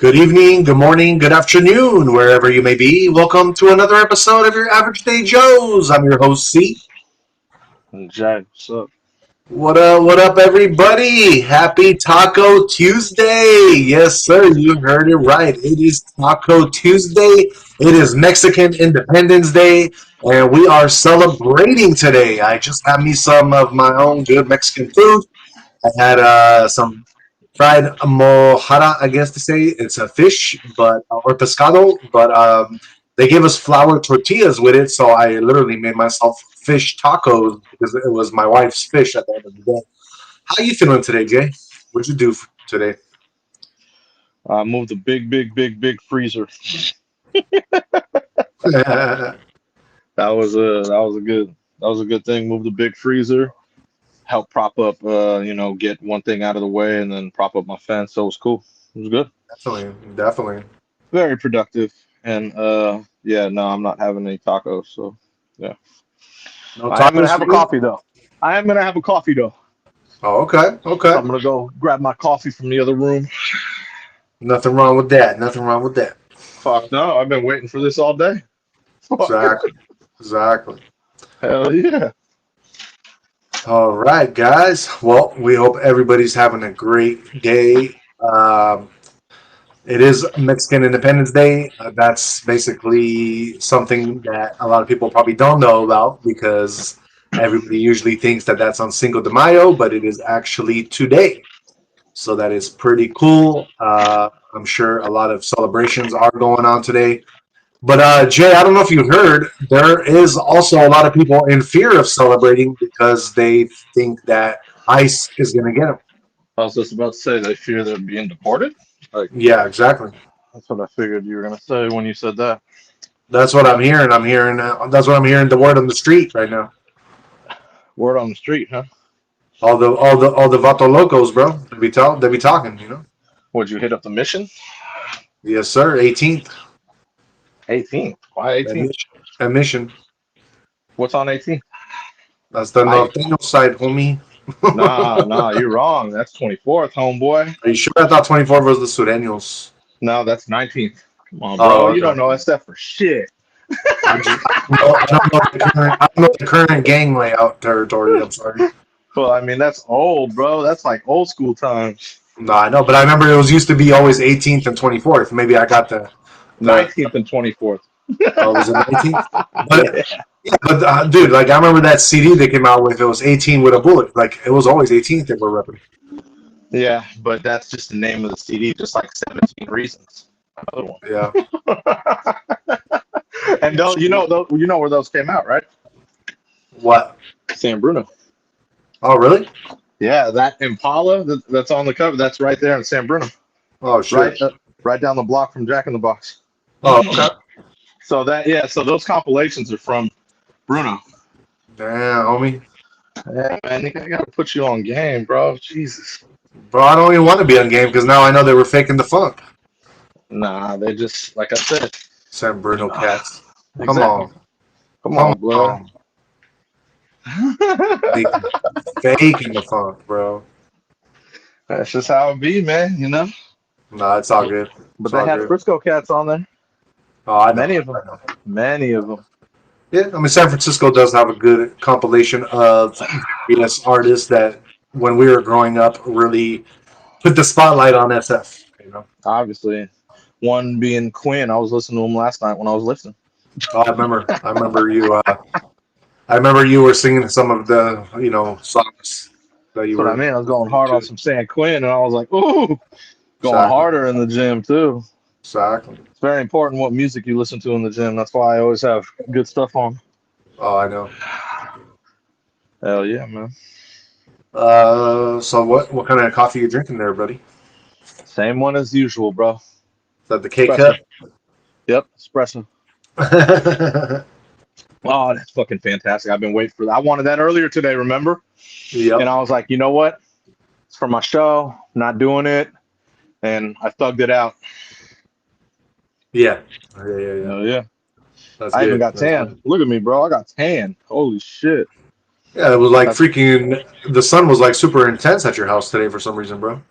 Good evening, good morning, good afternoon, wherever you may be. Welcome to another episode of your Average Day Joes. I'm your host, C. Jack, what's up? What up, everybody? Happy Taco Tuesday. Yes, sir, you heard it right. It is Taco Tuesday. It is Mexican Independence Day, and we are celebrating today. I just had me some of my own good Mexican food. I had some fried mojada, I guess to say. It's a fish, but or pescado, but they gave us flour tortillas with it, so I literally made myself fish tacos because it was my wife's fish at the end of the day. How you feeling today, Jay? What'd you do today? I moved the big freezer. That was a good thing. Move the big freezer. Help prop up. Get one thing out of the way, and then prop up my fence. So it was cool. It was good. Definitely, definitely. Very productive. And yeah, no, I'm not having any tacos. So yeah, No I am gonna tacos have for a you? coffee though. I am gonna have a coffee though. Oh, okay, okay. I'm gonna go grab my coffee from the other room. Nothing wrong with that. Nothing wrong with that. Fuck no, I've been waiting for this all day. Fuck. Exactly, exactly. Hell yeah. All right, guys. Well, we hope everybody's having a great day. It is Mexican Independence Day. That's basically something that a lot of people probably don't know about because everybody usually thinks that that's on Cinco de Mayo, but it is actually today. So that is pretty cool. I'm sure a lot of celebrations are going on today. But Jay, I don't know if you heard, there is also a lot of people in fear of celebrating because they think that ICE is going to get them. I was just about to say they fear they're being deported. Like Yeah, exactly. that's what I figured you were gonna say when you said that. That's what I'm hearing. I'm hearing. That's what I'm hearing. The word on the street right now. Word on the street, huh? All the vato locos, bro. They be talking. Would you hit up the mission? Yes, sir. 18th 18th. Why 18th? admission. What's on 18th? That's the I Norteño side, homie. nah, you're wrong. That's 24th, homeboy. Are you sure? I thought 24 was the Sureños. No, that's 19th. Come on, bro. Oh, You don't okay. know SF for shit. I don't know the current gang layout territory. I'm sorry. Well, I mean that's old, bro. That's like old school times. No, I know, but I remember it was used to be always 18th and 24th. Maybe I got the 19th and 24th. oh, was it 19th? Yeah. But yeah, but dude, like I remember that CD they came out with. It was 18 with a bullet. Like it was always 18th that we're repping. Yeah, but that's just the name of the CD, just like 17 Reasons. Another one. Yeah. And don't you know where those came out, right? What? San Bruno. Oh, really? Yeah, that Impala that's on the cover, that's right there in San Bruno. Oh, shit. Right down the block from Jack in the Box. Oh, okay. So those compilations are from Bruno. Damn, homie. Yeah, man, I gotta put you on game, bro. Jesus. Bro, I don't even want to be on game because now I know they were faking the funk. Nah, they just like I said. San Bruno cats. Come Exactly. on. Come on, bro. on. Faking the funk, bro. That's just how it be, man, Nah, it's all good. But It's they all had good. Frisco cats on there. Oh, I know. Many of them. I know. Many of them. Yeah, I mean, San Francisco does have a good compilation of various artists that, when we were growing up, really put the spotlight on SF. Obviously. One being Quinn. I was listening to him last night when I was listening. Oh, I remember you. I remember you were singing some of the, songs that you That's what were. I mean. I was going hard on some San Quinn, and I was like, ooh, going Exactly. harder in the gym, too. Exactly. It's very important what music you listen to in the gym. That's why I always have good stuff on. Oh, I know. Hell yeah, man. So what kind of coffee you drinking there, buddy? Same one as usual, bro. Is that the K Espresso. Yep, espresso. cup? Oh, that's fucking fantastic. I've been waiting for that. I wanted that earlier today, remember? Yep. And I was like, you know what? It's for my show. Not doing it. And I thugged it out. Yeah. Hell yeah. That's I good. even got That's tan. good. Look at me, bro. I got tan. Holy shit. Yeah, it was like That's- freaking. The sun was like super intense at your house today for some reason, bro.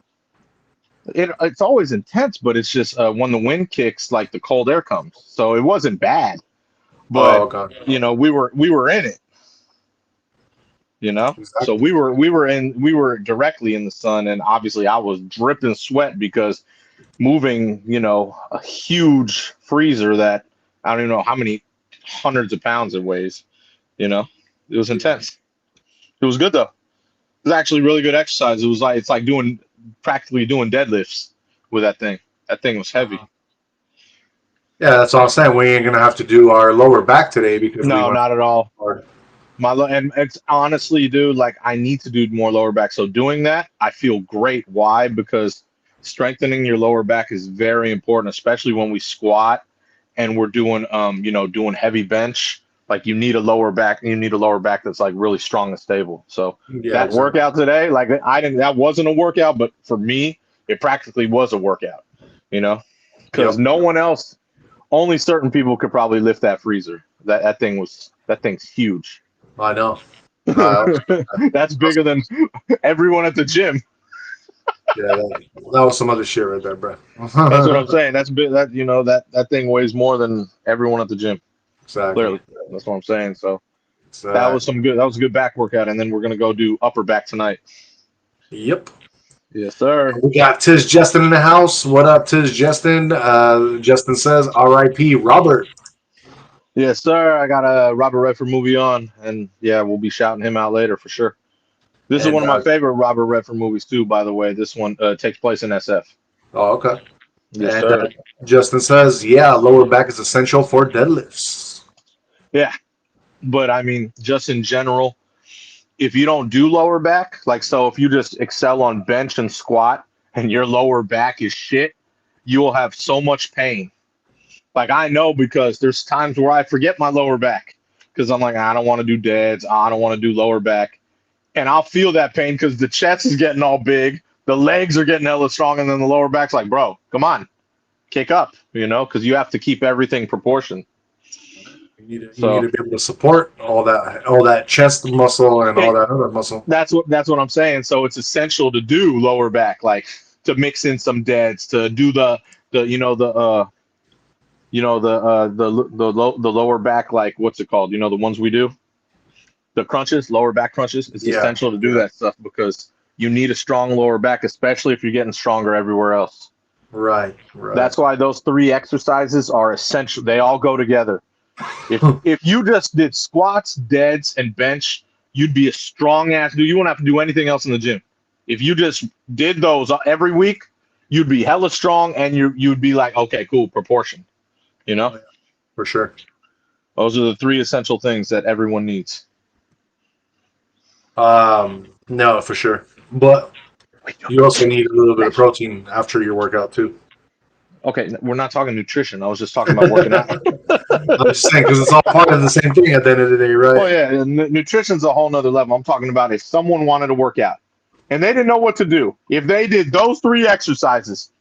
It's always intense, but it's just when the wind kicks, like the cold air comes. So it wasn't bad, Oh, but God. we were in it, So Exactly. we were directly in the sun, and obviously I was dripping sweat because moving, a huge freezer that I don't even know how many hundreds of pounds it weighs. You know, it was intense. It was good though. It was actually really good exercise. It's like practically doing deadlifts with that thing. That thing was heavy. Yeah, that's all I'm saying. We ain't going to have to do our lower back today because we No, went not at all. hard. And it's honestly, dude, like I need to do more lower back. So doing that, I feel great. Why? Because strengthening your lower back is very important, especially when we squat and we're doing doing heavy bench. Like you need a lower back that's like really strong and stable. So Yeah, that exactly. workout today, like I didn't that wasn't a workout, but for me, it practically was a workout, you know, because Yep. no one else, only certain people could probably lift that freezer. That thing's huge. I know. Uh, That's bigger than everyone at the gym. yeah, that was some other shit right there, bro. That's what I'm saying. That's big. That thing weighs more than everyone at the gym. Exactly. Clearly, that's what I'm saying. So that was Exactly. some good. That was a good back workout, and then we're gonna go do upper back tonight. Yep. Yes, sir. We got Tiz Justin in the house. What up, Tiz Justin? Justin says, R.I.P. Robert. Yes, sir. I got a Robert Redford movie on, and yeah, we'll be shouting him out later for sure. This is one And of my favorite Robert Redford movies too, by the way. This one takes place in SF. oh, okay. Yes, And sir. Justin says, yeah, lower back is essential for deadlifts. Yeah, but I mean, just in general, if you don't do lower back, like so if you just excel on bench and squat and your lower back is shit, you will have so much pain. Like I know because there's times where I forget my lower back because I'm like, I don't want to do deads, I don't want to do lower back. And I'll feel that pain because the chest is getting all big, the legs are getting hella strong, and then the lower back's like, bro, come on, kick up, because you have to keep everything proportioned. You need to So be able to support all that chest muscle and all it, that other muscle. that's what I'm saying. So it's essential to do lower back, like to mix in some deads, to do the the lower back, like what's it called? The ones we do, the crunches, lower back crunches. It's Yeah, essential to do yeah. that stuff because you need a strong lower back, especially if you're getting stronger everywhere else. Right, right. That's why those three exercises are essential. They all go together. If you just did squats, deads, and bench, you'd be a strong ass dude. You won't have to do anything else in the gym. If you just did those every week, you'd be hella strong, and you'd be like, okay, cool, proportion. You know, For sure. those are the three essential things that everyone needs. No, for sure. But you also need a little bit of protein after your workout too. Okay, we're not talking nutrition. I was just talking about working out. I'm just saying because it's all part of the same thing at the end of the day, right? Oh yeah, nutrition's a whole nother level. I'm talking about if someone wanted to work out and they didn't know what to do, if they did those three exercises,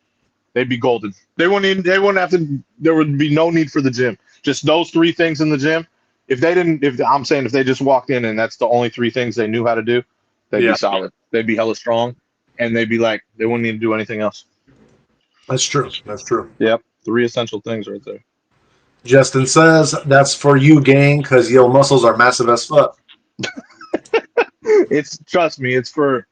they'd be golden. They wouldn't have to. There would be no need for the gym. Just those three things in the gym. If they didn't, if I'm saying if they just walked in and that's the only three things they knew how to do, they'd be Yeah, solid. They'd be hella strong, and they'd be like they wouldn't need to do anything else. that's true. That's true. Yep, three essential things right there. Justin says that's for you, gang, because your muscles are massive as fuck. It's trust me, it's for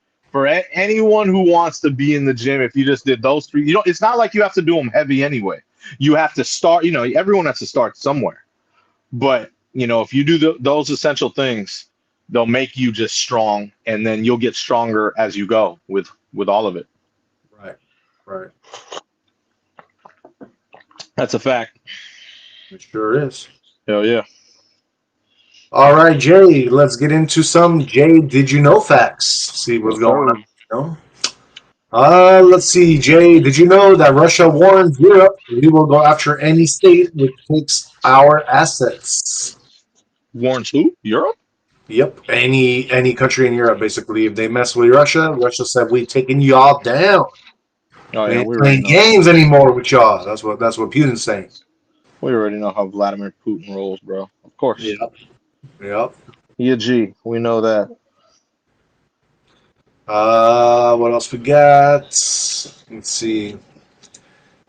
anyone who wants to be in the gym. If you just did those three, it's not like you have to do them heavy anyway. You have to start. Everyone has to start somewhere. But if you do those essential things, they'll make you just strong, and then you'll get stronger as you go with all of it. Right, right. That's a fact. It sure is. Hell yeah. All right, Jay, let's get into some Jay Did You Know facts. See what's Yes, going on. sir. Let's see, Jay. Did you know that Russia warned Europe we will go after any state which takes our assets? Warns who? Europe? Yep, any country in Europe, basically. If they mess with Russia, Russia said we taking y'all down. Oh We yeah, ain't we already playing know. games anymore with y'all. That's what Putin's saying. We already know how Vladimir Putin rolls, bro. Of course. Yep, yep. He a G. We know that. What else we got? Let's see.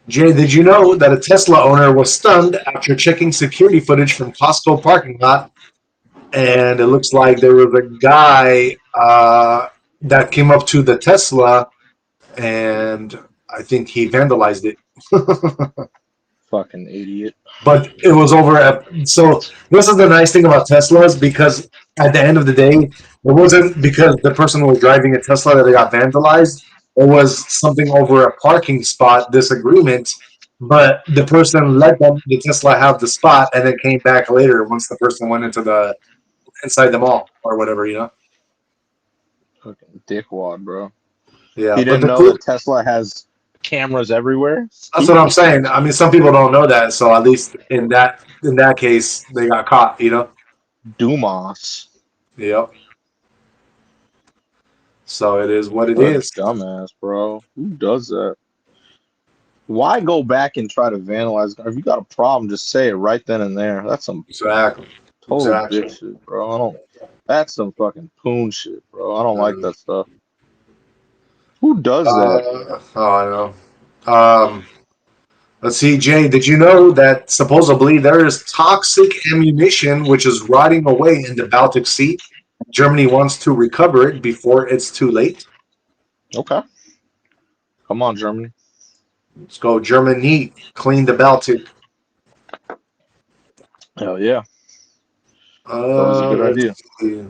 Jay, did you know that a Tesla owner was stunned after checking security footage from Costco parking lot? And it looks like there was a guy that came up to the Tesla, and I think he vandalized it. Fucking idiot. But it was over so this is the nice thing about Teslas, because at the end of the day, it wasn't because the person was driving a Tesla that they got vandalized. It was something over a parking spot disagreement, but the person let the Tesla have the spot and then came back later once the person went into the inside the mall or whatever, Fucking dickwad, bro. Yeah, He but didn't the know that Tesla has cameras everywhere. that's what I'm Stupid. saying. I mean, some people don't know that, so at least in that case, they got caught. Dumas. Yep. So it is what it What a is. dumbass, bro. Who does that? Why go back and try to vandalize? If you got a problem, just say it right then and there. That's some Exactly. total Exactly. bitch shit, bro. I don't. That's some fucking poon shit, bro. I don't like Mm. that stuff. Who does that? Oh, I know. Um, let's see, Jay. Did you know that supposedly there is toxic ammunition which is rotting away in the Baltic Sea? Germany wants to recover it before it's too late. Okay, come on, Germany. Let's go, Germany. Clean the Baltic. Hell yeah, it's always a good idea. Let's see.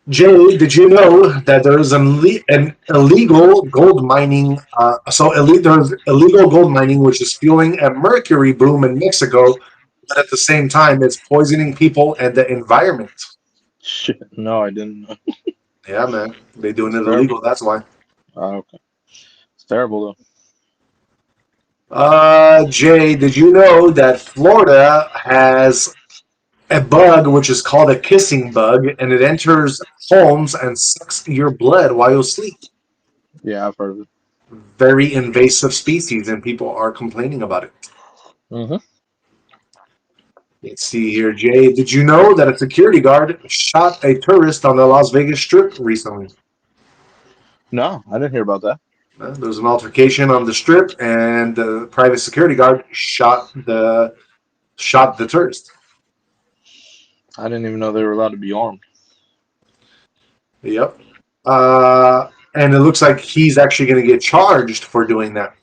Jay, did you know that there is an illegal gold mining? There's illegal gold mining, which is fueling a mercury boom in Mexico, but at the same time, it's poisoning people and the environment. Shit, no, I didn't know. Yeah, man, they're doing It's it terrible. illegal. That's why. Okay, it's terrible though. Jay, did you know that Florida has a bug which is called a kissing bug, and it enters homes and sucks your blood while you sleep? Yeah, I've heard of it. Very invasive species, and people are complaining about it. Mm-hmm. Let's see here, Jay. Did you know that a security guard shot a tourist on the Las Vegas Strip recently? No, I didn't hear about that. There was an altercation on the Strip, and the private security guard shot the tourist. I didn't even know they were allowed to be armed. Yep. And it looks like he's actually going to get charged for doing that.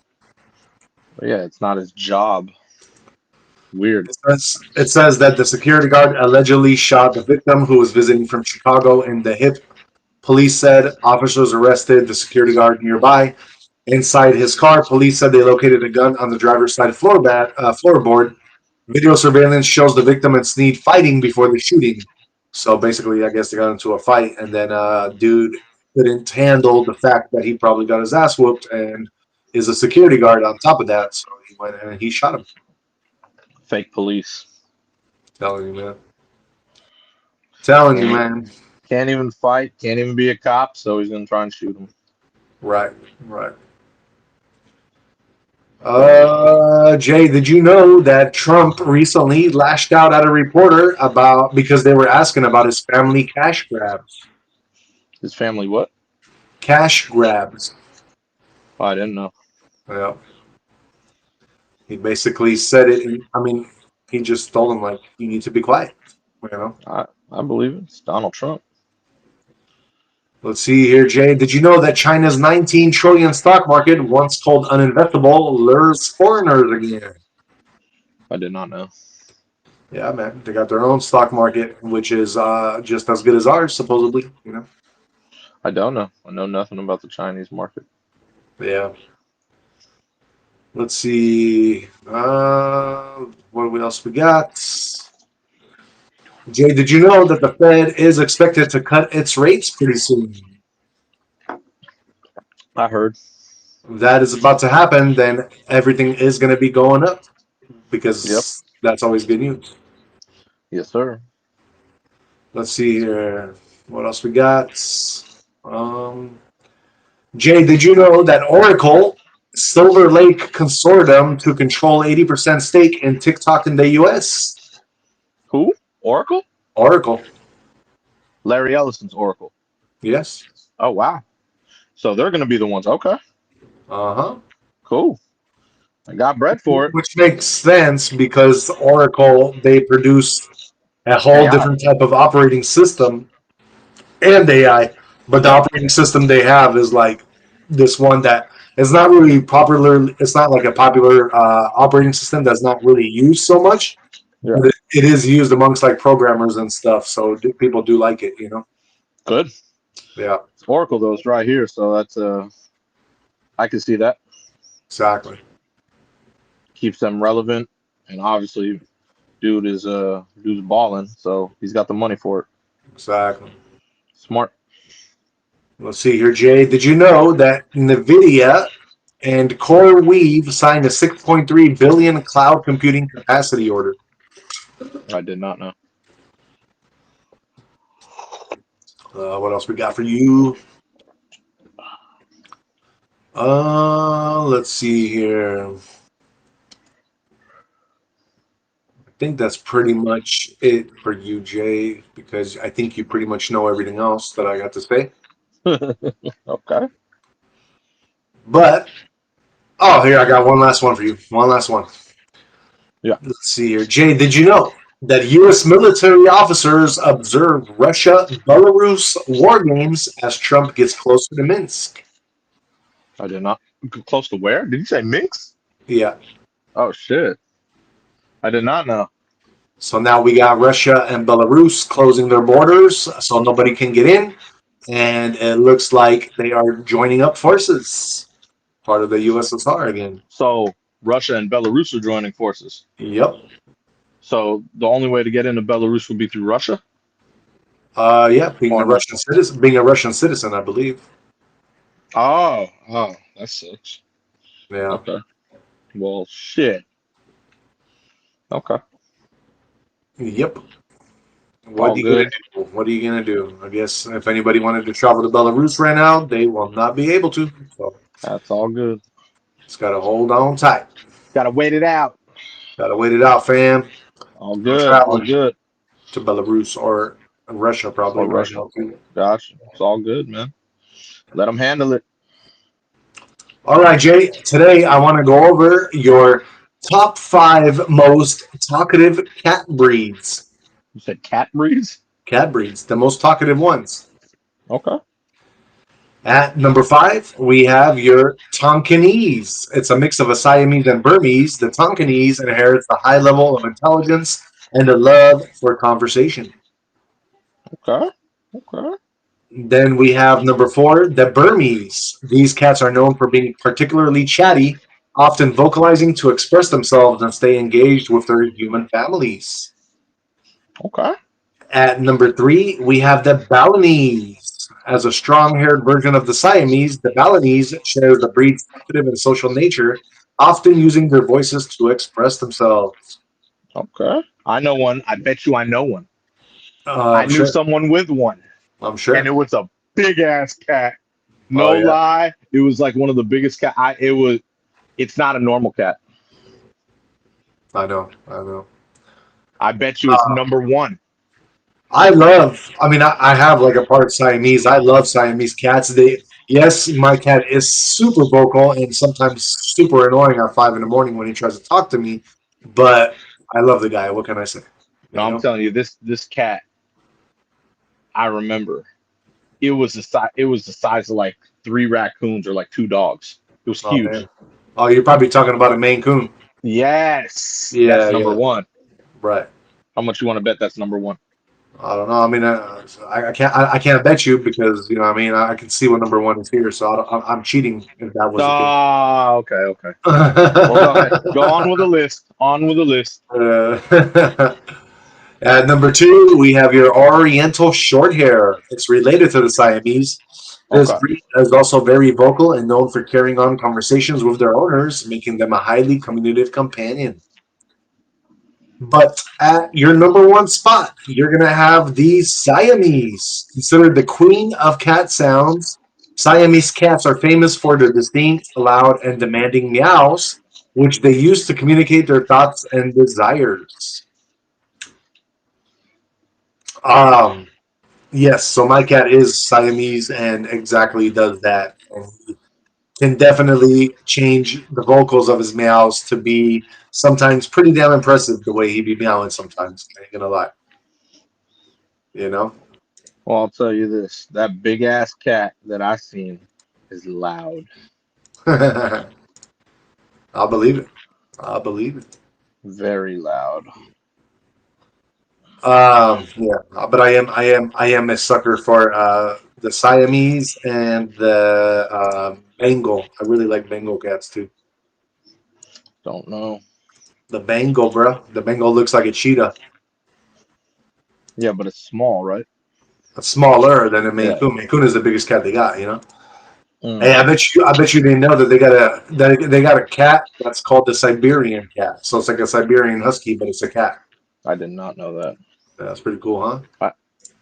But yeah, it's not his job. Weird. It says that the security guard allegedly shot the victim who was visiting from Chicago in the hip. Police said officers arrested the security guard nearby. Inside his car, police said they located a gun on the driver's side floorboard. Video surveillance shows the victim and Sneed fighting before the shooting. So basically, I guess they got into a fight, and then dude couldn't handle the fact that he probably got his ass whooped and is a security guard on top of that. So he went and he shot him. Fake police. Telling you, man. Telling you, Can't man. can't even fight. Can't even be a cop. So he's gonna try and shoot him. Right, right. Dummy. Jay, did you know that Trump recently lashed out at a reporter about because they were asking about his family cash grabs? His family what? Cash grabs. Oh, I didn't know. Yeah. He basically said it. I mean, he just told him like, "You need to be quiet." You know. I believe it. It's Donald Trump. Let's see here, Jay. Did you know that China's 19 trillion stock market, once called uninvestable, lures foreigners again? I did not know. Yeah, man. They got their own stock market, which is just as good as ours, supposedly. I don't know. I know nothing about the Chinese market. Yeah. Let's see. What else we got? Jay, did you know that the Fed is expected to cut its rates pretty soon? I heard. That is about to happen, then everything is going to be going up Yep. because that's always good news. Yes, sir. Let's see here. What else we got? Um, Jay, did you know that Oracle Silver Lake Consortium to control 80% stake in TikTok in the US? Who? Oracle? Oracle, Larry Ellison's Oracle. yes. Oh wow. So they're gonna be the ones. Okay. Uh-huh. Cool. I got bread for it. Which makes sense because Oracle, they produce a whole AI. different type of operating system and AI. But the Yep. operating system they have is like this one that is not really popular. It's not like a popular operating system that's not really used so much. Yeah. But it is used amongst like programmers and stuff. So people do like it, you know? Good. Yeah, It's Oracle though. It's right here, so that's I can see that. exactly. Keeps them relevant, and obviously, dude's balling, so he's got the money for it. Exactly. Smart. Let's see here, Jay. Did you know that NVIDIA and CoreWeave signed a 6.3 billion cloud computing capacity order? I did not know. What else we got for you? Let's see here. I think that's pretty much it for you, Jay, because I think you pretty much know everything else that I got to say. Okay. But, oh, here, I got one last one for you. One last one. Yeah, Let's see here. Jay, did you know that U.S. military officers observe Russia-Belarus war games as Trump gets closer to Minsk? I did not. Close to where? Did you say mix? Yeah. Oh shit! I did not know. So now we got Russia and Belarus closing their borders so nobody can get in. And it looks like they are joining up forces. Part of the USSR again. So Russia and Belarus are joining forces. Yep. So the only way to get into Belarus would be through Russia, Yeah, being a or no? Russian citizen, I believe. Oh, that sucks. Yeah. Okay. Well, shit. Okay. Yep. What All are you gonna good. do? What are you gonna do? I guess if anybody wanted to travel to Belarus right now, they will not be able to. So That's all good. just gotta hold on tight. Gotta wait it out. Gotta wait it out, fam. All No good. All traveling good. to Belarus or Russia probably Or right Russia. now too. Gotcha. It's all good, man. Let them handle it. All right, Jay. Today I want to go over your top 5 most talkative cat breeds. You said cat breeds? Cat breeds, the most talkative ones. Okay. At number 5, we have your Tonkinese. It's a mix of a Siamese and Burmese. The Tonkinese inherits the high level of intelligence and a love for conversation. Okay. Okay. Then we have number 4, the Burmese. These cats are known for being particularly chatty, often vocalizing to express themselves and stay engaged with their human families. Okay. At number 3, we have the Balinese. As a strong-haired version of the Siamese, the Balinese shares the breed's talkative and social nature, often using their voices to express themselves. Okay. I know one. I bet you I know one. I I'm knew sure. someone with one, I'm and it sure. was a big ass cat. Oh No yeah, lie. It was like one of the biggest cat. It was. It's not a normal cat. I know. I know. I bet you it's number one. I love. I mean, I have like a part Siamese. I love Siamese cats. They. Yes, my cat is super vocal and sometimes super annoying at 5 in the morning when he tries to talk to me. But I love the guy. What can I say? No, You I'm know. telling you, this cat. I remember. It was the size. It was the size of like 3 raccoons or like 2 dogs. It was Oh man. huge. Oh, you're probably talking about a Maine Coon. Yes, Yeah, that's number yeah. one. Right. How much you want to bet that's number one? I don't know. I mean, I can't bet you because you know. I mean, I can see what number 1 is here, so I'm cheating if that was the case. Ah, okay, okay. Well, go ahead. Go on with the list. On with the list. At number 2, we have your Oriental Shorthair. It's related to the Siamese. This Okay. breed is also very vocal and known for carrying on conversations with their owners, making them a highly communicative companion. But at your number 1 spot, you're going to have the Siamese. Considered the queen of cat sounds, Siamese cats are famous for their distinct, loud, and demanding meows, which they use to communicate their thoughts and desires. Um, Yes, so my cat is Siamese and exactly does that. And he can definitely change the vocals of his meows to be sometimes pretty damn impressive the way he be meowing sometimes. I ain't gonna lie. You know? Well, I'll tell you this: that big ass cat that I seen is loud, I'll believe it. I'll believe it. very loud. Yeah, but I am a sucker for the Siamese and the Bengal. I really like Bengal cats too. Don't know. The Bengal, bro. The Bengal looks like a cheetah. Yeah, but it's small, right? It's smaller than a Maine Yeah. Coon. Maine Coon is the biggest cat they got. You know. Hey, Mm, I bet you didn't know that they got a cat that's called the Siberian cat. So it's like a Siberian Husky, but it's a cat. I did not know that. Yeah, that's pretty cool, huh?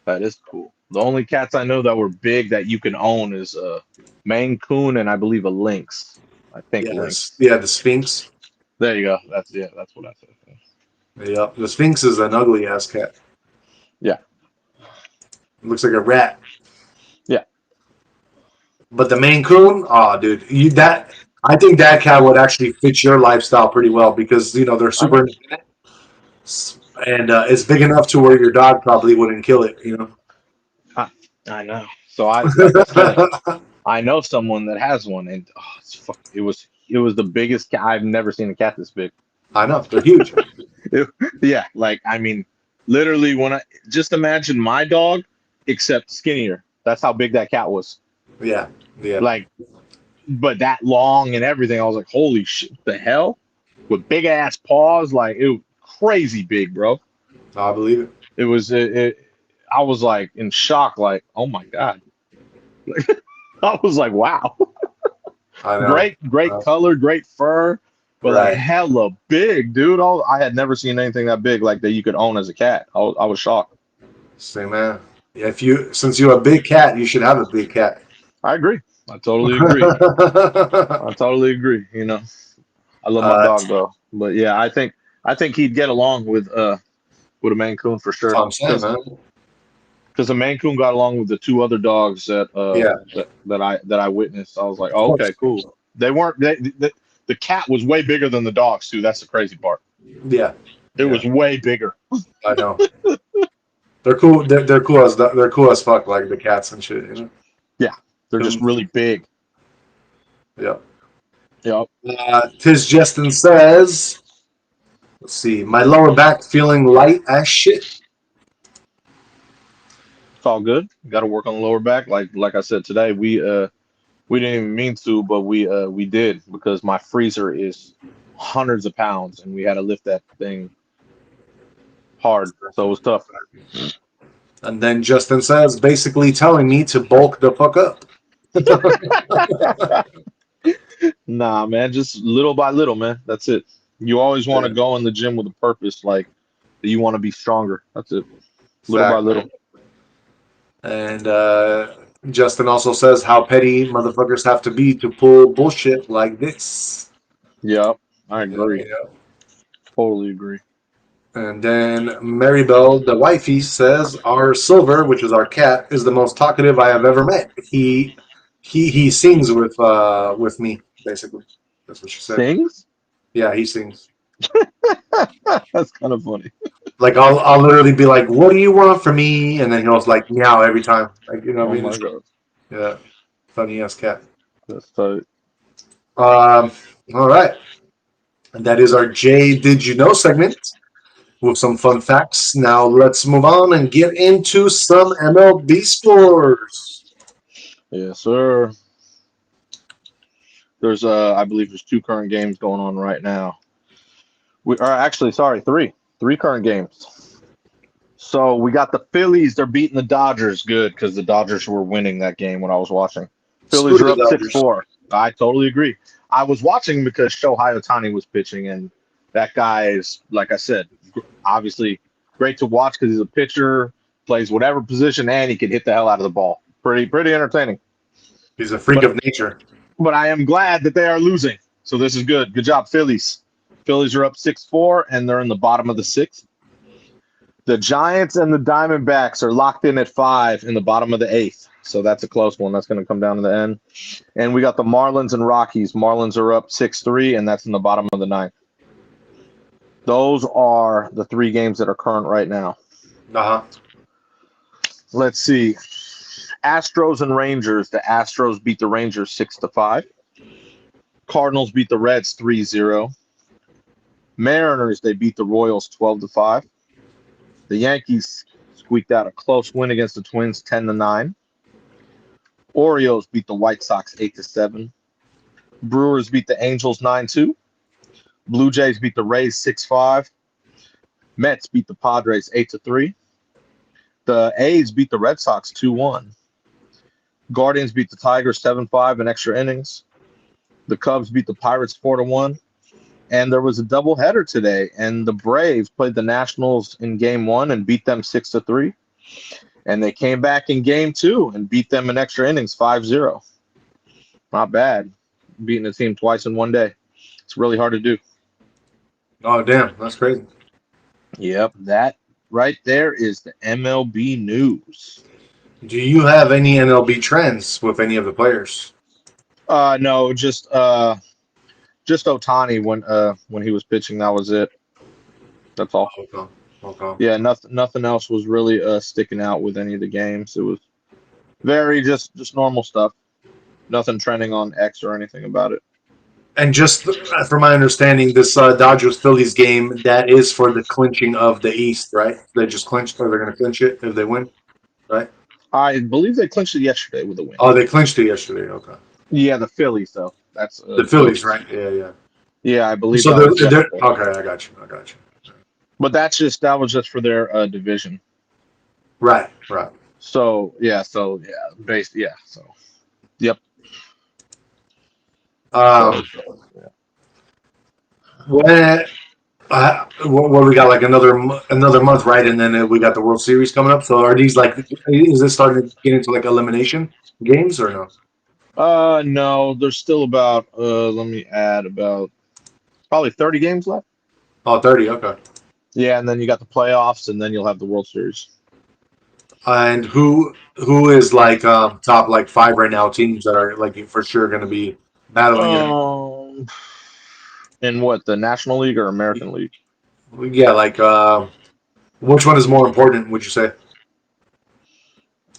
That is cool. The only cats I know that were big that you can own is a Maine Coon and I believe a Lynx. I think Lynx. Yeah, the Sphinx. There you go. That's yeah. That's what I said. Yep, the Sphinx is an ugly ass cat. Yeah. It looks like a rat. Yeah. But the Maine Coon, oh, dude, I think that cat would actually fit your lifestyle pretty well because they're I know. super independent and it's big enough to where your dog probably wouldn't kill it. I, I know. So I, like I said, I know someone that has one, and it was the biggest cat. I've never seen a cat this big. I know they're huge. Yeah, like I mean, literally when I just imagine my dog, except skinnier. That's how big that cat was. Yeah, yeah, Like, but that long and everything. I was like, holy shit, what the hell? With big ass paws, like it was crazy big, bro. I believe it. It was I was like in shock, like, oh my god. I was like, wow. I know. Great color, great fur, but like Right. hella big, dude. I had never seen anything that big like that you could own as a cat. I was shocked. Say, man. Yeah, since you're a big cat, you should have a big cat. I agree. I totally agree. I totally agree. I love my uh, dog though, but yeah, I think he'd get along with a Maine Coon for that's what sure. I'm saying, man. Because the Maine Coon got along with the two other dogs Yeah, that I witnessed. I was like, of oh, course. okay, cool. They weren't the cat was way bigger than the dogs too. That's the crazy part. Yeah, It yeah, was way bigger. I know. They're cool. They're cool they're cool as fuck, like the cats and shit. Yeah, they're just really big. Yeah. Yep. Tis Justin says, let's see, my lower back feeling light as shit. It's all good. Got to work on the lower back. Like I said today, we didn't even mean to, but we did because my freezer is hundreds of pounds and we had to lift that thing hard. So it was tough. And then Justin says, basically telling me to bulk the fuck up. Nah, man, just little by little, man. That's it. You always want to Yeah, go in the gym with a purpose, like that you want to be stronger. That's it. Little by exactly. little. And Justin also says how petty motherfuckers have to be to pull bullshit like this. Yep, I Yeah, agree. yeah. Totally agree. And then Maribel, the wifey, says our Silver, which is our cat, is the most talkative I have ever met. He sings with me, basically. That's what she said. Sings? Yeah, he sings. That's kind of funny. Like I'll literally be like, "What do you want from me?" And then he'll like meow every time. Like what I Oh mean? my god, Yeah, funny ass cat. that's tight. Um, all right, and that is our Jay Did You Know segment with some fun facts. Now let's move on and get into some MLB scores. Yes, sir. There's I believe there's two current games going on right now. We are actually sorry, three current games. So we got the Phillies. They're beating the Dodgers. Good because the Dodgers were winning that game when I was watching. Screw Phillies are the up six Dodgers. four. I totally agree. I was watching because Shohei Ohtani was pitching, and that guy is, like I said, obviously great to watch because he's a pitcher, plays whatever position, and he can hit the hell out of the ball. Pretty entertaining. He's a freak But of nature. but I am glad that they are losing. So this is good. Good job, Phillies. Phillies are up 6-4, and they're in the bottom of the sixth. The Giants and the Diamondbacks are locked in at 5 in the bottom of the 8th. So that's a close one. That's going to come down to the end. And we got the Marlins and Rockies. Marlins are up 6-3, and that's in the bottom of the 9th. Those are the 3 games that are current right now. Uh-huh. Let's see. Astros and Rangers. The Astros beat the Rangers 6-5. Cardinals beat the Reds 3-0. Mariners, they beat the Royals 12-5. The Yankees squeaked out a close win against the Twins 10-9. Orioles beat the White Sox 8-7. Brewers beat the Angels 9-2. Blue Jays beat the Rays 6-5. Mets beat the Padres 8-3. The A's beat the Red Sox 2-1. Guardians beat the Tigers 7-5 in extra innings. The Cubs beat the Pirates 4-1. And there was a doubleheader today, and the Braves played the Nationals in Game 1 and beat them 6-3. And they came back in Game 2 and beat them in extra innings 5-0. Not bad. Beating a team twice in one day. It's really hard to do. Oh, damn. That's crazy. Yep, that right there is the MLB news. Do you have any MLB trends with any of the players? No, just Ohtani when he was pitching. That was it. That's all. Okay. Yeah, nothing else was really sticking out with any of the games. It was very just normal stuff. Nothing trending on X or anything about it. And just from my understanding, this Dodgers Phillies game, that is for the clinching of the East, right? They just clinched, or they're going to clinch it if they win, right? I believe they clinched it yesterday with a win. Oh, they clinched it yesterday. Okay. Yeah, the Phillies though. That's The Phillies, right? Yeah. Yeah, I believe. So that was they're yesterday. okay. I got you. But that was just for their division. Right. So yep. Um, when what we got like another month, right? And then we got the World Series coming up. So are these like, is this starting to get into like elimination games or no? No, there's still about let me add about probably 30 games left. Oh, 30. Okay. Yeah, and then you got the playoffs, and then you'll have the World Series. And who is like top like 5 right now teams that are like for sure going to be battling it? In what, the National League or American League? Yeah, like which one is more important? Would you say?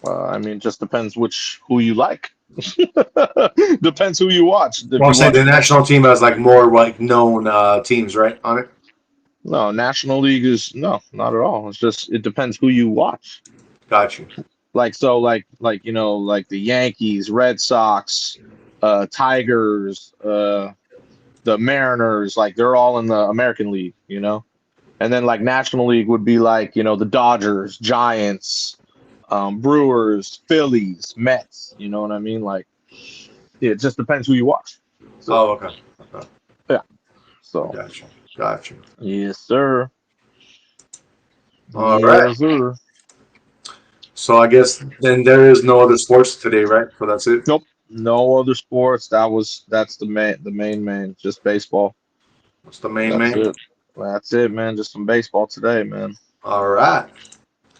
I mean, just depends who you like. Depends who you watch. Well, I'm saying the national team has like more like known teams, right, on it. No, National League is not at all. It's just it depends who you watch. Got you. Like like the Yankees, Red Sox, Tigers, the Mariners, like they're all in the American League, and then like National League would be like the Dodgers, Giants, Brewers, Phillies, Mets. You know what I mean? Like it just depends who you watch. So, okay. Yeah. So. Got you. Yes, sir. All right. Sir. So I guess then there is no other sports today, right? So that's it. Nope. No other sports. That's the main. Just baseball. What's the main? That's it, man. Just some baseball today, man. All right.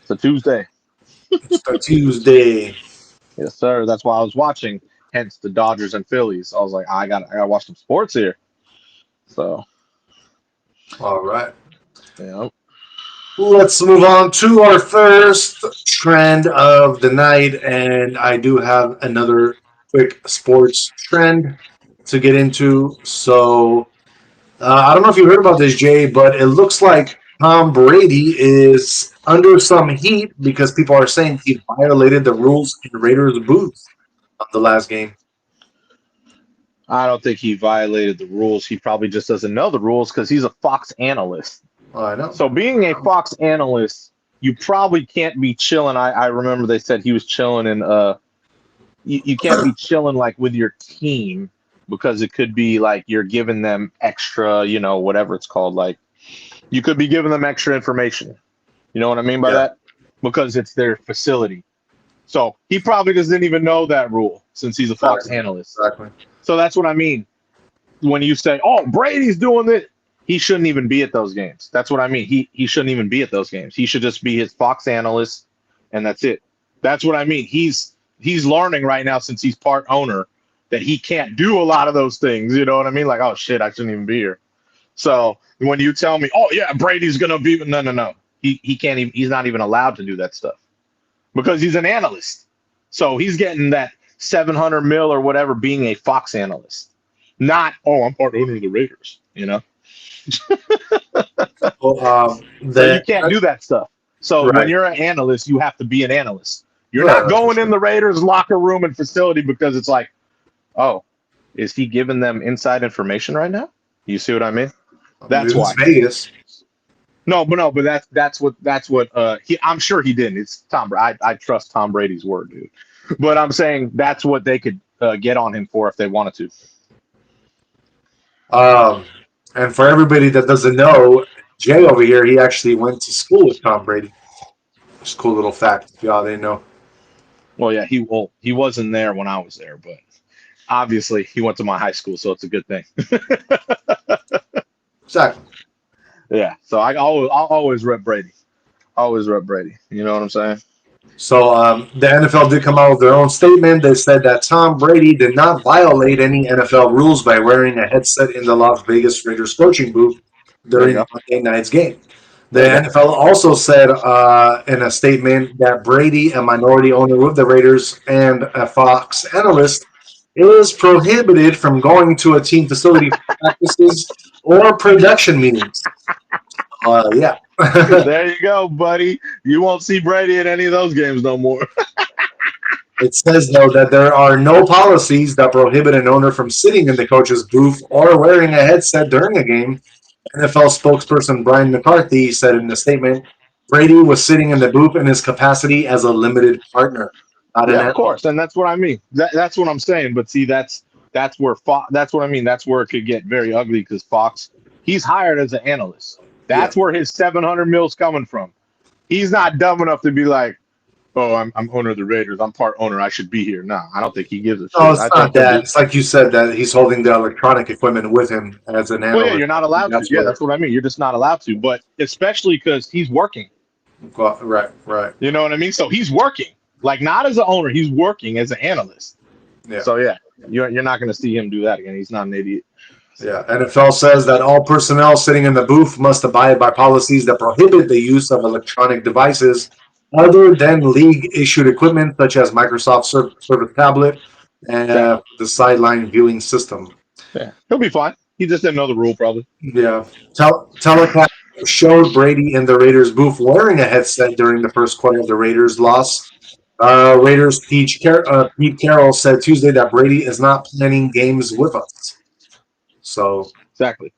It's a Tuesday. It's a Tuesday. Yes, sir. That's why I was watching. Hence the Dodgers and Phillies. I was like, I gotta watch some sports here. So. All right. Yeah. Let's move on to our first trend of the night, and I do have another quick sports trend to get into. So I don't know if you heard about this, Jay, but it looks like Tom Brady is under some heat because people are saying he violated the rules in Raiders booth on the last game. I don't think he violated the rules. He probably just doesn't know the rules because he's a Fox analyst. I know. So being a Fox analyst, you probably can't be chilling. I remember they said he was chilling in you can't be chilling like with your team because it could be like you're giving them extra, whatever it's called. Like you could be giving them extra information. You know what I mean by that? Because it's their facility. So he probably doesn't even know that rule since he's a Fox analyst. Exactly. So that's what I mean. When you say, oh, Brady's doing it, he shouldn't even be at those games. That's what I mean. He shouldn't even be at those games. He should just be his Fox analyst, and that's it. That's what I mean. He's learning right now since he's part owner that he can't do a lot of those things. You know what I mean? Like, oh shit, I shouldn't even be here. So when you tell me, oh yeah, Brady's gonna be no. He can't even he's not even allowed to do that stuff because he's an analyst. So he's getting that 700 mil or whatever being a Fox analyst. Not, oh, I'm part owner of the Raiders, you know? Well, So you can't do that stuff. So when right, you're an analyst, you have to be an analyst. You're right, not right, for going in sure. the Raiders locker room and facility because it's like, oh, is he giving them inside information right now? You see what I mean? I mean, That's it's why. Vegas. No, but that's what he I'm sure he didn't. It's Tom Brady. I trust Tom Brady's word, dude. But I'm saying that's what they could get on him for if they wanted to. Um, and for everybody that doesn't know, Jay over here, he actually went to school with Tom Brady. Just a cool little fact if y'all didn't know. Well, yeah, he wasn't there when I was there, but obviously he went to my high school, so it's a good thing. Exactly. Yeah, so I'll always rep Brady. Always rep Brady. You know what I'm saying? So the NFL did come out with their own statement. They said that Tom Brady did not violate any NFL rules by wearing a headset in the Las Vegas Raiders coaching booth There you during go. Monday night's game. The There you go. NFL also said in a statement that Brady, a minority owner of the Raiders and a Fox analyst, is prohibited from going to a team facility for practices or production meetings. Yeah. There you go, buddy. You won't see Brady at any of those games no more. It says, though, that there are no policies that prohibit an owner from sitting in the coach's booth or wearing a headset during a game. NFL spokesperson Brian McCarthy said in a statement, Brady was sitting in the booth in his capacity as a limited partner, not an Yeah, of analyst. course, and that's what I mean. That's what I'm saying. But see, that's where that's what I mean. That's where it could get very ugly because Fox, he's hired as an analyst. Yeah. That's where his 700 mil's coming from. He's not dumb enough to be like, oh, I'm owner of the Raiders. I'm part owner. I should be here. No, I don't think he gives a No, shit. it's I not think he'll that. do. It's like you said that he's holding the electronic equipment with him as an Well, yeah, analyst. you're not allowed to. That's Yeah, where, that's what I mean. You're just not allowed to. But especially because he's working. well, right, right. You know what I mean? So he's working, like not as an owner. He's working as an analyst. Yeah. So yeah, you're not going to see him do that again. He's not an idiot. Yeah, NFL says that all personnel sitting in the booth must abide by policies that prohibit the use of electronic devices other than league-issued equipment such as Microsoft Service Tablet and Exactly. the sideline viewing system. Yeah, he'll be fine. He just didn't know the rule, probably. Yeah, telecast showed Brady in the Raiders booth wearing a headset during the first quarter of the Raiders' loss. Raiders Pete Carroll said Tuesday that Brady is not planning games with us. So Exactly.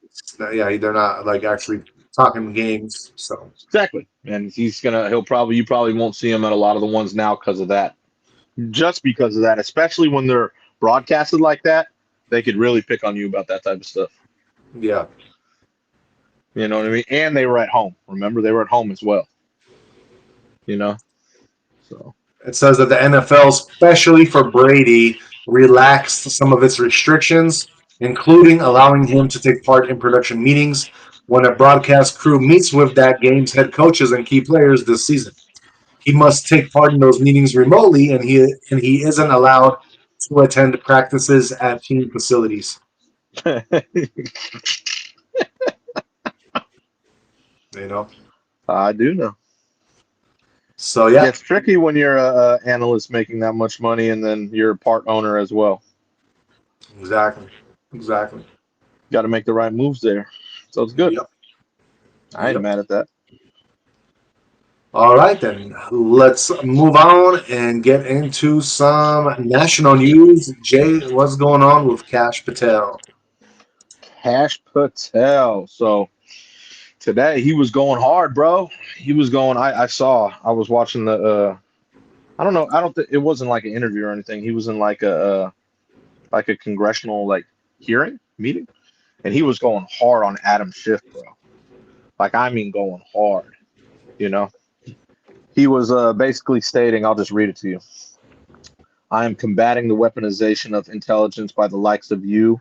yeah, they're not like actually talking games. So Exactly. And you probably won't see him at a lot of the ones now because of that. Just because of that, especially when they're broadcasted like that, they could really pick on you about that type of stuff. yeah, You know what I mean? And they were at home. Remember, they were at home as well. You know? So, it says that the NFL, especially for Brady, relaxed some of its restrictions, including allowing him to take part in production meetings when a broadcast crew meets with that game's head coaches and key players this season. He must take part in those meetings remotely, and he isn't allowed to attend practices at team facilities. You know, I do know. so yeah, Gets tricky when you're a analyst making that much money and then you're a part owner as well. exactly, exactly. Got to make the right moves there. So it's good. Yep, I ain't yep. mad at that. All right, then let's move on and get into some national news. Jay, what's going on with Cash Patel? Cash Patel. So today he was going hard, bro. He was going. I was watching the. I don't know. I don't think it wasn't like an interview or anything. He was in like a congressional like hearing meeting, and he was going hard on Adam Schiff, bro. Like I mean, going hard. You know, he was basically stating. I'll just read it to you. I am combating the weaponization of intelligence by the likes of you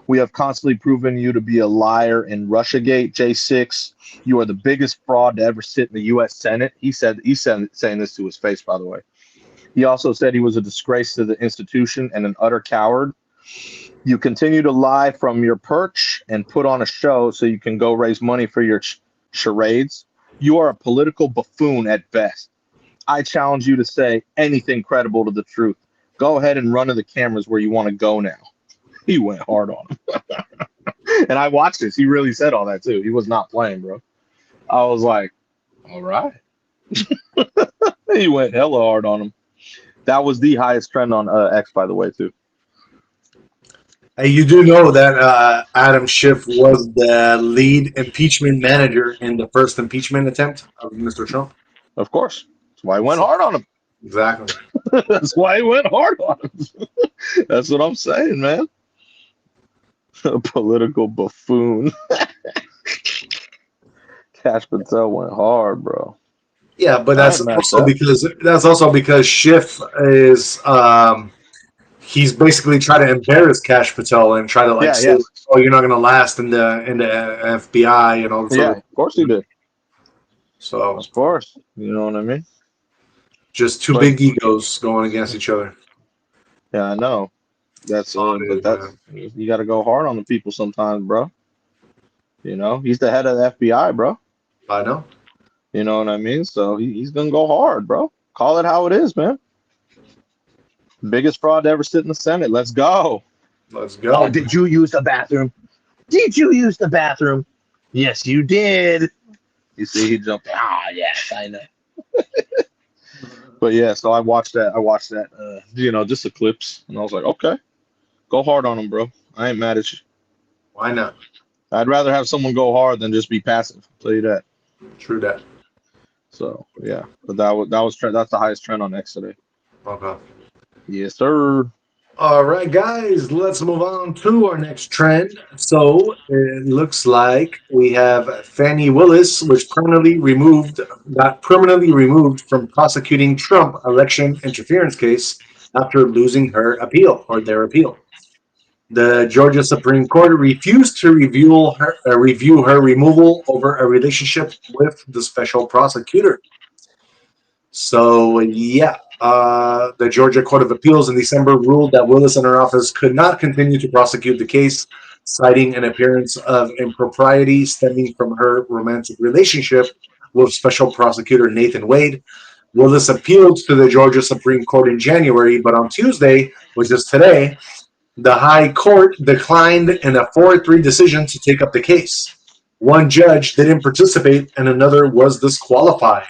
We have constantly proven you to be a liar in Russiagate, J6. You are the biggest fraud to ever sit in the U.S. Senate. He said saying this to his face, by the way. He also said he was a disgrace to the institution and an utter coward. You continue to lie from your perch and put on a show so you can go raise money for your charades. You are a political buffoon at best. I challenge you to say anything credible to the truth. Go ahead and run to the cameras where you want to go now. He went hard on him. And I watched this. He really said all that too. He was not playing, bro. I was like, all right. He went hella hard on him. That was the highest trend on X, by the way, too. Hey, you do know that Adam Schiff was the lead impeachment manager in the first impeachment attempt of Mr. Trump. Of course. That's why he went hard on him. Exactly. That's why he went hard on him. That's what I'm saying, man. A political buffoon. Cash Patel went hard, bro. Yeah, but I ain't mad at that. that's also because Schiff is he's basically trying to embarrass Cash Patel and try to like Yeah, say, yes. oh, you're not going to last in the FBI and all this Yeah, other. of course he did. So Of course. You know what I mean? just two But big egos going against each other. yeah, I know. That's All it but is, man. you got to go hard on the people sometimes, bro. You know, he's the head of the FBI, bro. I know. You know what I mean? So he's gonna go hard, bro. Call it how it is, man. Biggest fraud to ever sit in the Senate. Let's go. Let's Oh, go. did you use the bathroom? Did you use the bathroom? Yes, you did. You see, he jumped. Ah, yes, I know. But yeah, so I watched that. Just the clips, and I was like, okay, go hard on him, bro. I ain't mad at you. Why not? I'd rather have someone go hard than just be passive. I'll tell you that. True that. So yeah, but that's the highest trend on X today. Okay. Yes, sir. All right, guys, let's move on to our next trend. So it looks like we have Fannie Willis, which got permanently removed from prosecuting Trump election interference case after losing her appeal or their appeal. The Georgia Supreme Court refused to review her removal over a relationship with the special prosecutor. So, yeah, the Georgia Court of Appeals in December ruled that Willis and her office could not continue to prosecute the case, citing an appearance of impropriety stemming from her romantic relationship with special prosecutor Nathan Wade. Willis appealed to the Georgia Supreme Court in January, but on Tuesday, which is today, the High Court declined in a 4-3 decision to take up the case. One judge didn't participate and another was disqualified.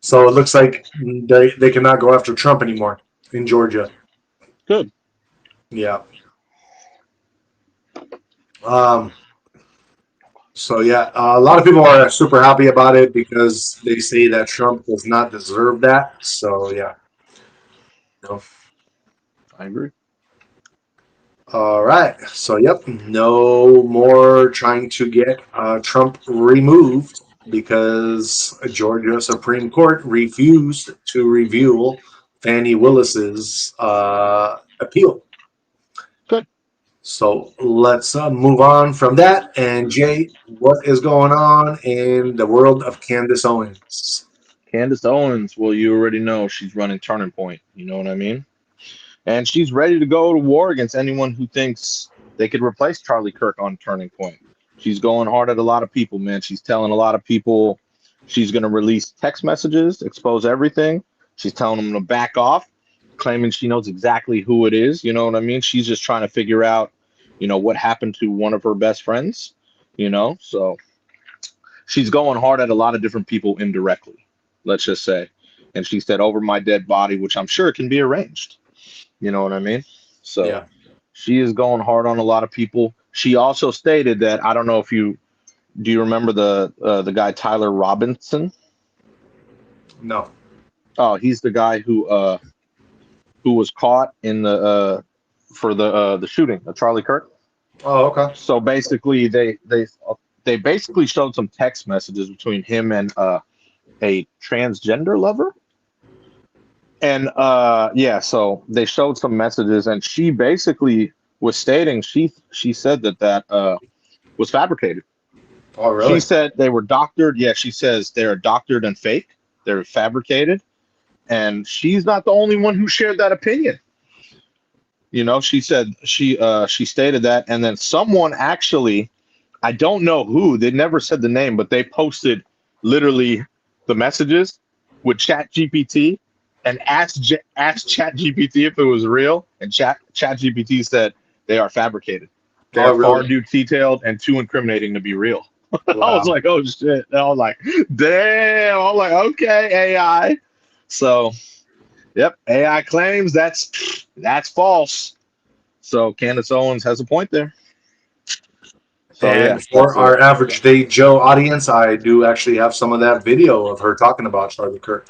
So it looks like they cannot go after Trump anymore in Georgia. Good. Yeah. So yeah, a lot of people are super happy about it because they say that Trump does not deserve that. So yeah. No. I agree. All right. So yep, no more trying to get Trump removed because Georgia Supreme Court refused to review Fannie Willis's appeal. Good. So let's move on from that. And Jay, what is going on in the world of Candace Owens? Candace Owens, well, you already know she's running Turning Point. You know what I mean? And she's ready to go to war against anyone who thinks they could replace Charlie Kirk on Turning Point. She's going hard at a lot of people, man. She's telling a lot of people she's going to release text messages, expose everything. She's telling them to back off, claiming she knows exactly who it is. You know what I mean? She's just trying to figure out, what happened to one of her best friends, So she's going hard at a lot of different people indirectly, let's just say. And she said, over my dead body, which I'm sure can be arranged. You know what I mean? So Yeah. she is going hard on a lot of people. She also stated that, I don't know if you remember the guy Tyler Robinson? No. Oh, he's the guy who was caught in the for the shooting of Charlie Kirk. Oh, okay. So basically, they basically showed some text messages between him and a transgender lover. And so they showed some messages, and she basically was stating she said that was fabricated. Oh, She really? said they were doctored. Yeah, she says they're doctored and fake. They're fabricated, and she's not the only one who shared that opinion. She said she stated that, and then someone actually, I don't know who, they never said the name, but they posted literally the messages with Chat GPT and asked Chat GPT if it was real, and Chat GPT said they are fabricated. They Oh, are far really? too detailed and too incriminating to be real. I was Wow. like, oh shit. And I was like, damn. I'm like, okay, AI. So, yep, AI claims that's false. So Candace Owens has a point there. So yeah, And for that's it. our average day Joe audience, I do actually have some of that video of her talking about Charlie Kirk.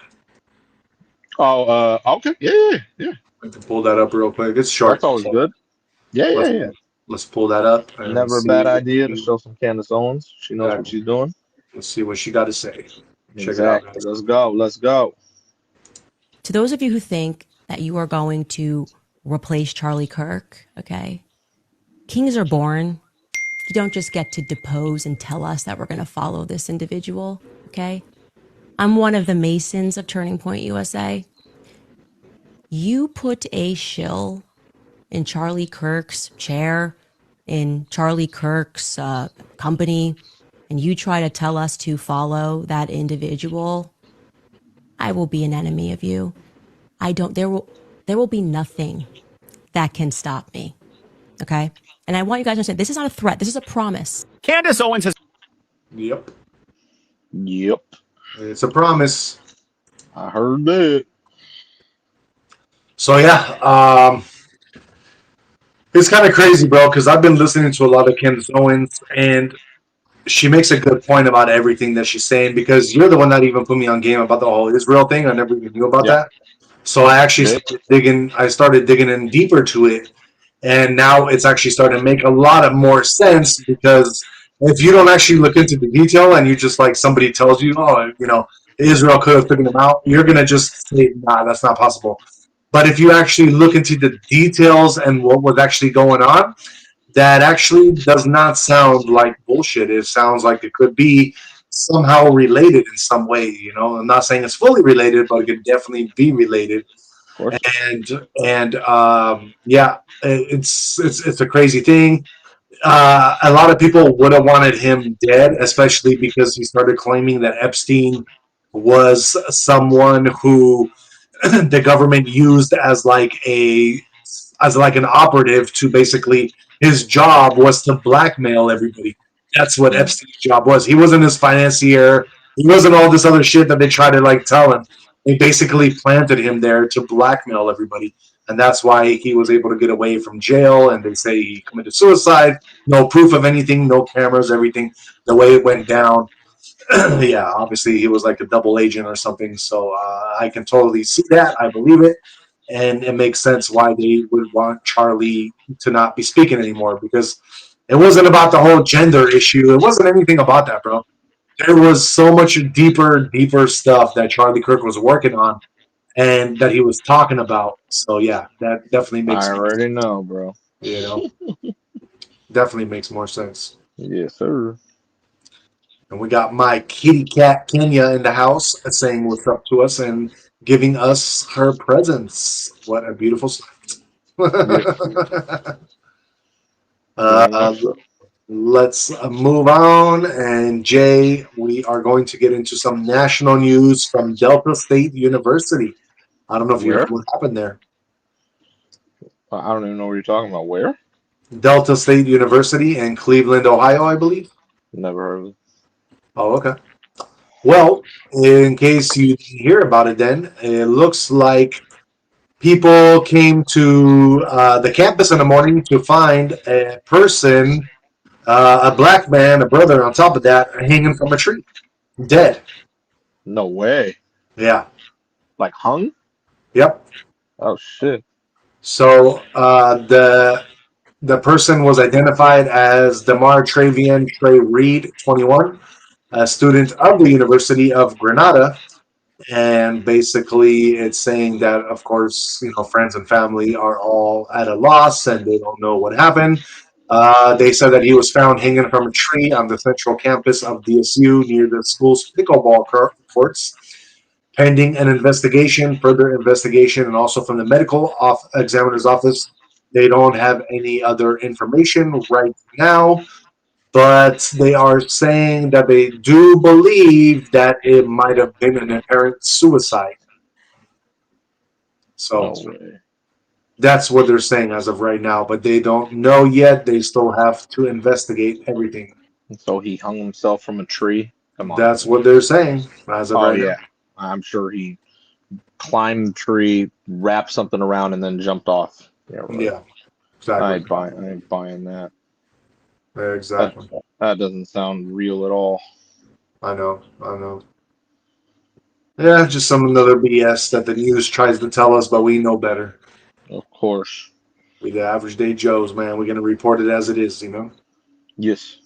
Oh, okay, yeah. I can pull that up real quick. It's That's short, always so good. Yeah, yeah, let's yeah. let's pull that up and Never a see bad what idea to she, show some Candace Owens. She knows what she's doing. let's see what she got to say. Check it out, Exactly. guys. Let's go. Let's go. To those of you who think that you are going to replace Charlie Kirk, okay, kings are born. You don't just get to depose and tell us that we're going to follow this individual, okay? I'm one of the Masons of Turning Point USA. You put a shill in Charlie Kirk's chair, in Charlie Kirk's company, and you try to tell us to follow that individual, I will be an enemy of you. There will be nothing that can stop me. Okay? And I want you guys to understand this is not a threat. This is a promise. Candace Owens has. Yep, Yep. it's a promise. I heard that. So yeah, it's kind of crazy, bro, because I've been listening to a lot of Candace Owens, and she makes a good point about everything that she's saying. Because you're the one that even put me on game about the whole Israel thing. I never even knew about Yep. that. So I actually Did. started digging in deeper to it, and now it's actually starting to make a lot of more sense. Because if you don't actually look into the detail and you just like somebody tells you, oh, Israel could have taken them out, you're gonna just say, nah, that's not possible. But if you actually look into the details and what was actually going on, that actually does not sound like bullshit. It sounds like it could be somehow related in some way. I'm not saying it's fully related, but it could definitely be related. Of course. And yeah, it's a crazy thing. A lot of people would have wanted him dead, especially because he started claiming that Epstein was someone who the government used as like an operative to basically his job was to blackmail everybody. That's what Epstein's job was. He wasn't his financier. He wasn't all this other shit that they try to like tell him. They basically planted him there to blackmail everybody. And that's why he was able to get away from jail. And they say he committed suicide. No proof of anything, no cameras, everything. The way it went down, yeah, obviously he was like a double agent or something. So I can totally see that. I believe it. And it makes sense why they would want Charlie to not be speaking anymore, because it wasn't about the whole gender issue. It wasn't anything about that, bro. There was so much deeper stuff that Charlie Kirk was working on and that he was talking about. So yeah, that definitely I makes sense. already know, bro. You know, definitely makes more sense. Yes, sir. And we got my kitty cat Kenya in the house saying what's up to us and giving us her presents. What a beautiful sight. Yes. Very uh, much so. let's move on. And Jay, we are going to get into some national news from Delta State University. I don't know if you heard Where? what happened there. I don't even know what you're talking about. Where? Delta State University in Cleveland, Ohio, I believe. Never heard of it. Oh, okay. Well, in case you didn't hear about it, then it looks like people came to the campus in the morning to find a person, a black man, a brother, on top of that, hanging from a tree, dead. No way. Yeah. Like hung? Yep. Oh shit. So the person was identified as Damar Travian Trey Reed, 21, a student of the University of Granada. And basically, it's saying that, of course, friends and family are all at a loss and they don't know what happened. They said that he was found hanging from a tree on the central campus of DSU near the school's pickleball courts. Pending an investigation, further investigation, and also from the medical examiner's office, they don't have any other information right now, but they are saying that they do believe that it might have been an apparent suicide. So No way. that's what they're saying as of right now, but they don't know yet. They still have to investigate everything. So he hung himself from a tree. Come on, That's man. what they're saying as of Oh right now. yeah, I'm sure he climbed the tree, wrapped something around, and then jumped off. Yeah, right. Yeah, exactly. I ain't buying that. Yeah, That exactly. that doesn't sound real at all. I know. I know. Yeah, just some another BS that the news tries to tell us, but we know better. Of course. We the average day Joes, man. We're gonna report it as it is. Yes.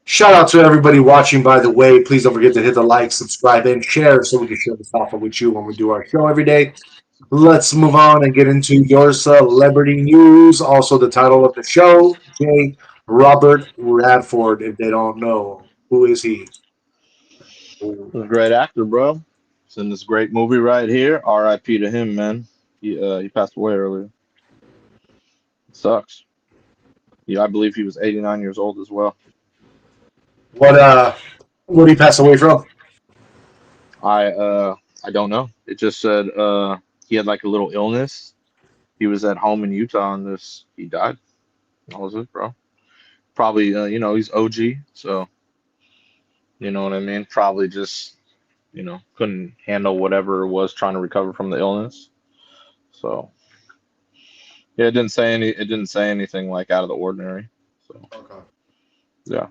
Shout out to everybody watching, by the way. Please don't forget to hit the like, subscribe, and share so we can share this offer with you when we do our show every day. Let's move on and get into your celebrity news. Also, the title of the show, J. Robert Radford. If they don't know, who is he? He's a great actor, bro. He's in this great movie right here. R.I.P. to him, man. He passed away earlier. It sucks. Yeah, I believe he was 89 years old as well. What did he pass away from? I don't know. It just said he had like a little illness. He was at home in Utah and this he died. That was it, bro. Probably he's OG, so you know what I mean? Probably just, couldn't handle whatever it was trying to recover from the illness. So yeah, it didn't say anything like out of the ordinary. So Okay. yeah.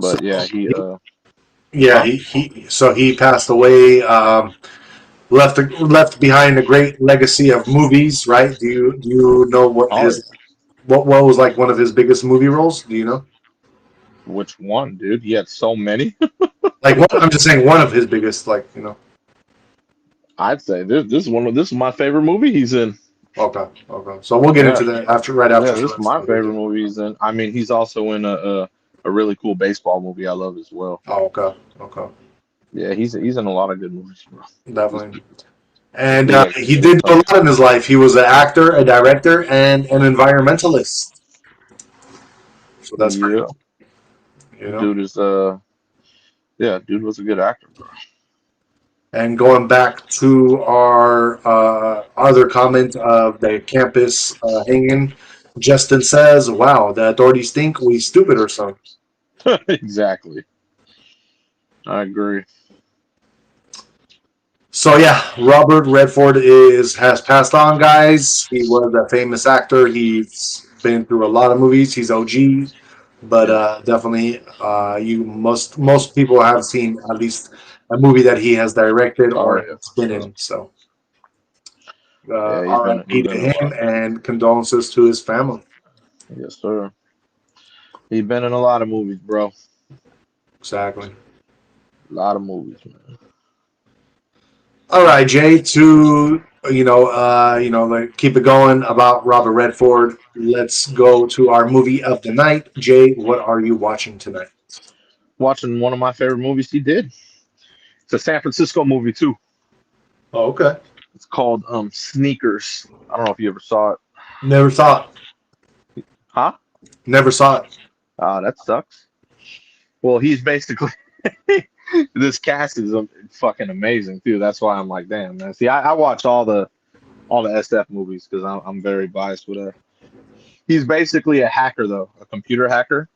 So But yeah, yeah, huh? he passed away. Left behind a great legacy of movies, right? Do you know Oh yeah. what was like one of his biggest movie roles? Do you know? Which one, dude? He had so many. Like I'm just saying one of his biggest, like. I'd say this is my favorite movie he's in. Okay, okay. So we'll get Yeah. into that right after Yeah, this is my celebrity favorite news. movie he's in. I mean, he's also in a really cool baseball movie I love as well. Oh, okay, okay, Yeah, he's in a lot of good movies, bro. This definitely. And big actor he is did do a tough. lot in his life. He was an actor, a director, and an environmentalist. So that's pretty Yeah, cool. dude is yeah, dude was a good actor, bro. And going back to our other comment of the campus hanging, Justin says, "Wow, the authorities think we stupid or something." Exactly. I agree. So yeah, Robert Redford has passed on, guys. He was a famous actor. He's been through a lot of movies. He's OG, but Yeah. definitely, you most people have seen at least a movie that he has directed Oh or yeah, has for been sure. in. So Yeah, R.I.P. he's to been in a him lot. and condolences to his family. Yes, sir. He's been in a lot of movies, bro. Exactly. A lot of movies, man. All right, Jay. To like keep it going about Robert Redford. Let's go to our movie of the night. Jay, what are you watching tonight? Watching one of my favorite movies he did. It's a San Francisco movie too. Oh, okay. It's called Sneakers. I don't know if you ever saw it. Never saw it. Huh? Never saw it. That sucks. Well, he's basically this cast is fucking amazing too. That's why I'm like, damn, man. See, I watch all the SF movies because I'm very biased with it. He's basically a hacker though, a computer hacker,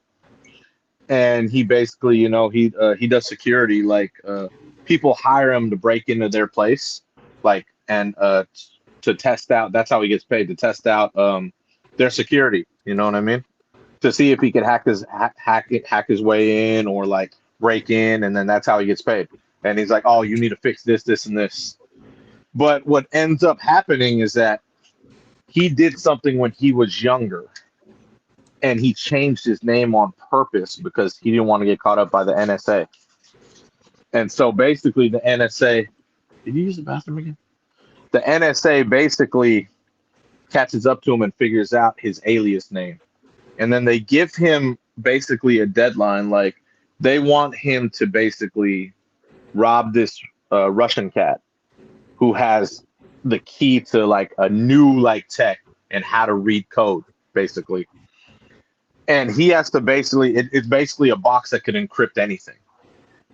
and he basically, he does security. Like, people hire him to break into their place, like, and to test out. That's how he gets paid, to test out their security. You know what I mean? To see if he could hack his way in, or like break in, and then that's how he gets paid. And he's like, "Oh, you need to fix this, this, and this." But what ends up happening is that he did something when he was younger, and he changed his name on purpose because he didn't want to get caught up by the NSA. And so basically, the NSA. Did you use the bathroom again? The NSA basically catches up to him and figures out his alias name. And then they give him basically a deadline. Like, they want him to basically rob this Russian cat who has the key to like a new like tech and how to read code, basically. And he has to basically, it's basically a box that could encrypt anything.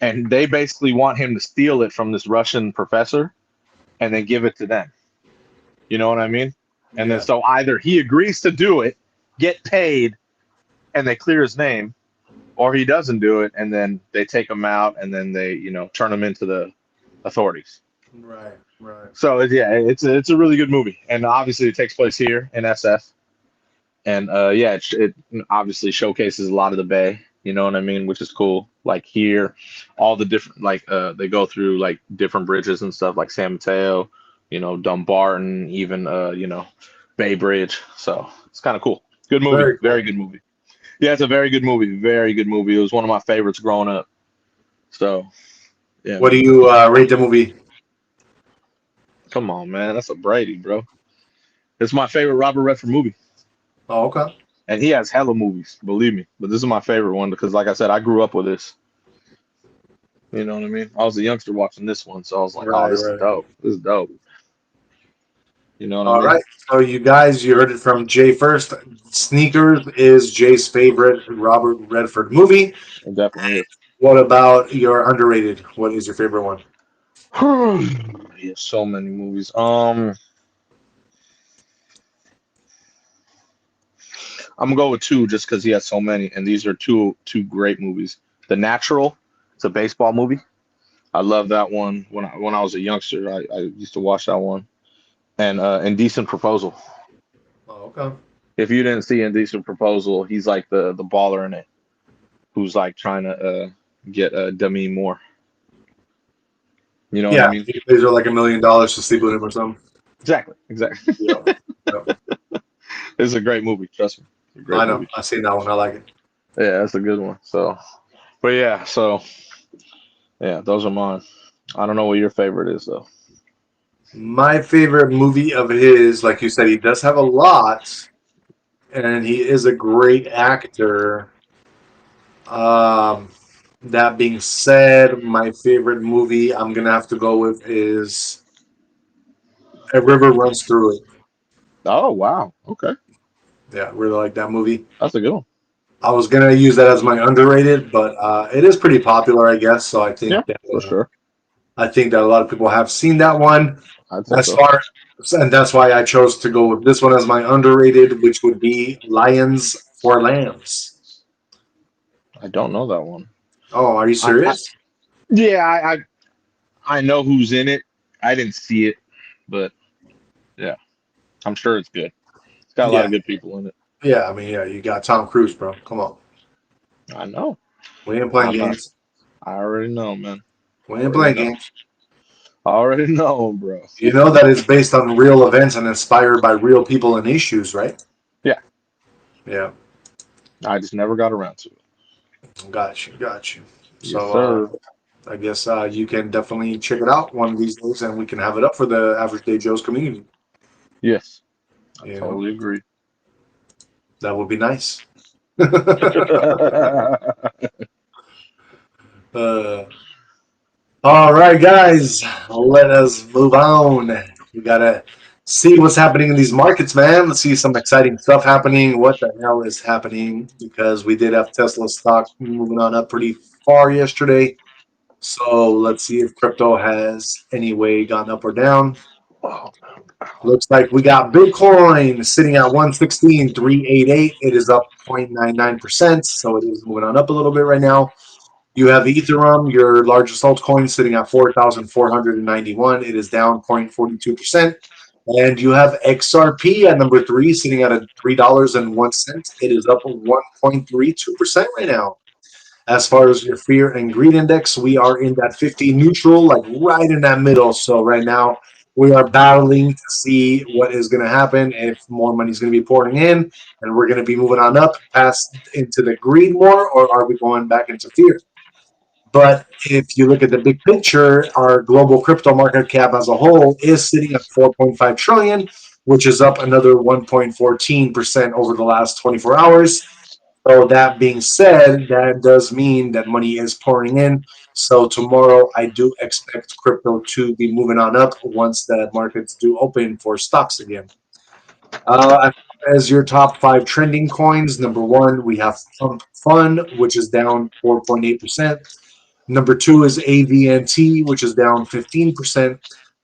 And they basically want him to steal it from this Russian professor and then give it to them. You know what I mean? And then so either he agrees to do it, get paid, and they clear his name, or he doesn't do it, and then they take him out, and then they, turn him into the authorities. Right, right. So it's a really good movie, and obviously it takes place here in SF, and it obviously showcases a lot of the Bay. You know what I mean? Which is cool. Like here, all the different they go through like different bridges and stuff, like San Mateo, Dumbarton, even Bay Bridge. So it's kind of cool. Good movie. Very cool. Very good movie. Yeah, it's a very good movie. Very good movie. It was one of my favorites growing up. So, yeah. What do you rate the movie? Come on, man. That's a Brady, bro. It's my favorite Robert Redford movie. Oh, okay. And he has hella movies, believe me. But this is my favorite one because, like I said, I grew up with this. You know what I mean? I was a youngster watching this one, so I was like, Right, this right. is dope. This is dope. You know what I All mean? right. So you guys, you heard it from Jay first. Sneakers is Jay's favorite Robert Redford movie. It definitely is. What about your underrated? What is your favorite one? He has so many movies. I'm gonna go with two just because he has so many, and these are two great movies. The Natural, it's a baseball movie. I love that one. When I was a youngster, I used to watch that one. And Indecent Proposal. Oh, okay. If you didn't see Indecent Proposal, he's like the baller in it, who's like trying to get Demi Moore. You know what I mean? He pays her like $1 million to sleep with him or something. Exactly. Yep. It's a great movie. Trust me. It's a great I know. movie. I've seen that one. I like it. Yeah, that's a good one. So, but yeah, those are mine. I don't know what your favorite is though. My favorite movie of his, like you said, he does have a lot, and he is a great actor. That being said, my favorite movie I'm gonna have to go with is A River Runs Through It. Oh wow. Okay. Yeah, really like that movie. That's a good one. I was gonna use that as my underrated, but it is pretty popular, I guess. So I Yeah, think that for sure. a lot of people have seen that one. I'd say so. And that's why I chose to go with this one as my underrated, which would be Lions for Lambs. I don't know that one. Oh, are you serious? Yeah, I know who's in it. I didn't see it, but yeah, I'm sure it's good. It's got a lot Yeah, of good people in it. yeah. I mean, yeah, you got Tom Cruise, bro. Come on, I know. we ain't playing I'm not. games. I already know, man. We I ain't already playing know. games. I already know, bro. You know that it's based on real events and inspired by real people and issues, right? Yeah, Yeah, I just never got around to it. got you, got you. Yes, So sir. I guess you can definitely check it out one of these days, and we can have it up for the Average Day Joe's community. Yes, I You know, totally agree. that would be nice. uh, all right, guys, let us move on. We gotta see what's happening in these markets, man. Let's see some exciting stuff happening. What the hell is happening? Because we did have Tesla stock moving on up pretty far yesterday. So let's see if crypto has any way gone up or down. Oh, Looks like we got Bitcoin sitting at 116,388. It is up 0.99%, so it is moving on up a little bit right now. You have Ethereum, your largest altcoin, sitting at 4,491. It is down 0.42%. And you have XRP at number 3, sitting at $3.01. It is up 1.32% right now. As far as your fear and greed index, we are in that 50 neutral, like right in that middle. So right now we are battling to see what is going to happen, if more money is going to be pouring in and we're going to be moving on up past into the greed more, or are we going back into fear? But if you look at the big picture, our global crypto market cap as a whole is sitting at 4.5 trillion, which is up another 1.14% over the last 24 hours. So that being said, that does mean that money is pouring in. So tomorrow, I do expect crypto to be moving on up once the markets do open for stocks again. As your top five trending coins, number one, we have Pump Fun, which is down 4.8%. Number two is AVNT, which is down 15%.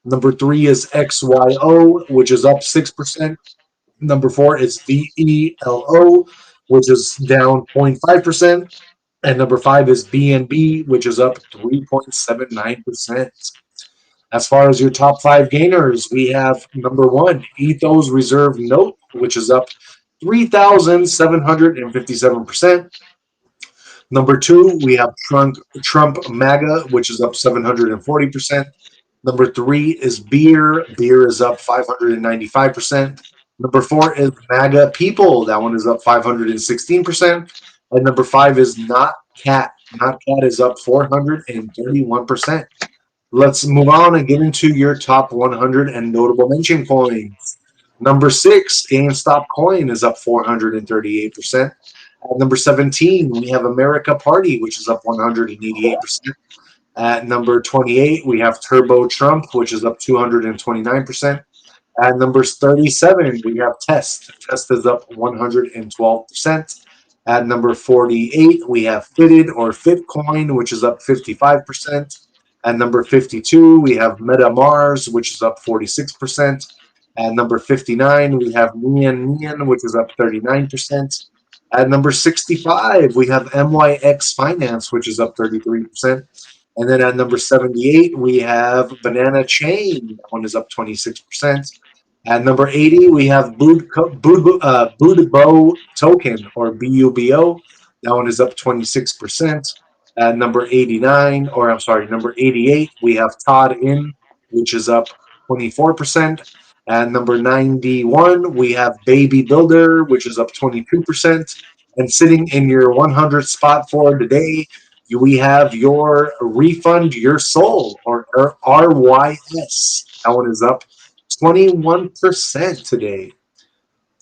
Number three is XYO, which is up 6%. Number four is VELO, which is down 0.5%. And number five is BNB, which is up 3.79%. As far as your top five gainers, we have number one, Ethos Reserve Note, which is up 3,757%. Number two, we have Trump MAGA, which is up 740%. Number three is Beer. Beer is up 595%. Number four is MAGA People. That one is up 516%. And number five is Not Cat. Not Cat is up 431%. Let's move on and get into your top 100 and notable mention coins. Number six, GameStop coin is up 438%. At number 17, we have America Party, which is up 188%. At number 28, we have Turbo Trump, which is up 229%. At number 37, we have Test. Test is up 112%. At number 48, we have Fitted or Fitcoin, which is up 55%. At number 52, we have MetaMars, which is up 46%. At number 59, we have Nian, which is up 39%. At number 65, we have MYX Finance, which is up 33%. And then at number 78, we have Banana Chain. That one is up 26%. At number 80, we have Budbo Token, or BUBO. That one is up 26%. At number 89, or I'm sorry, number 88, we have Todd In, which is up 24%. At number 91, we have Baby Builder, which is up 22%. And sitting in your 100 spot for today, we have your Refund Your Soul, or RYS. That one is up 21% today.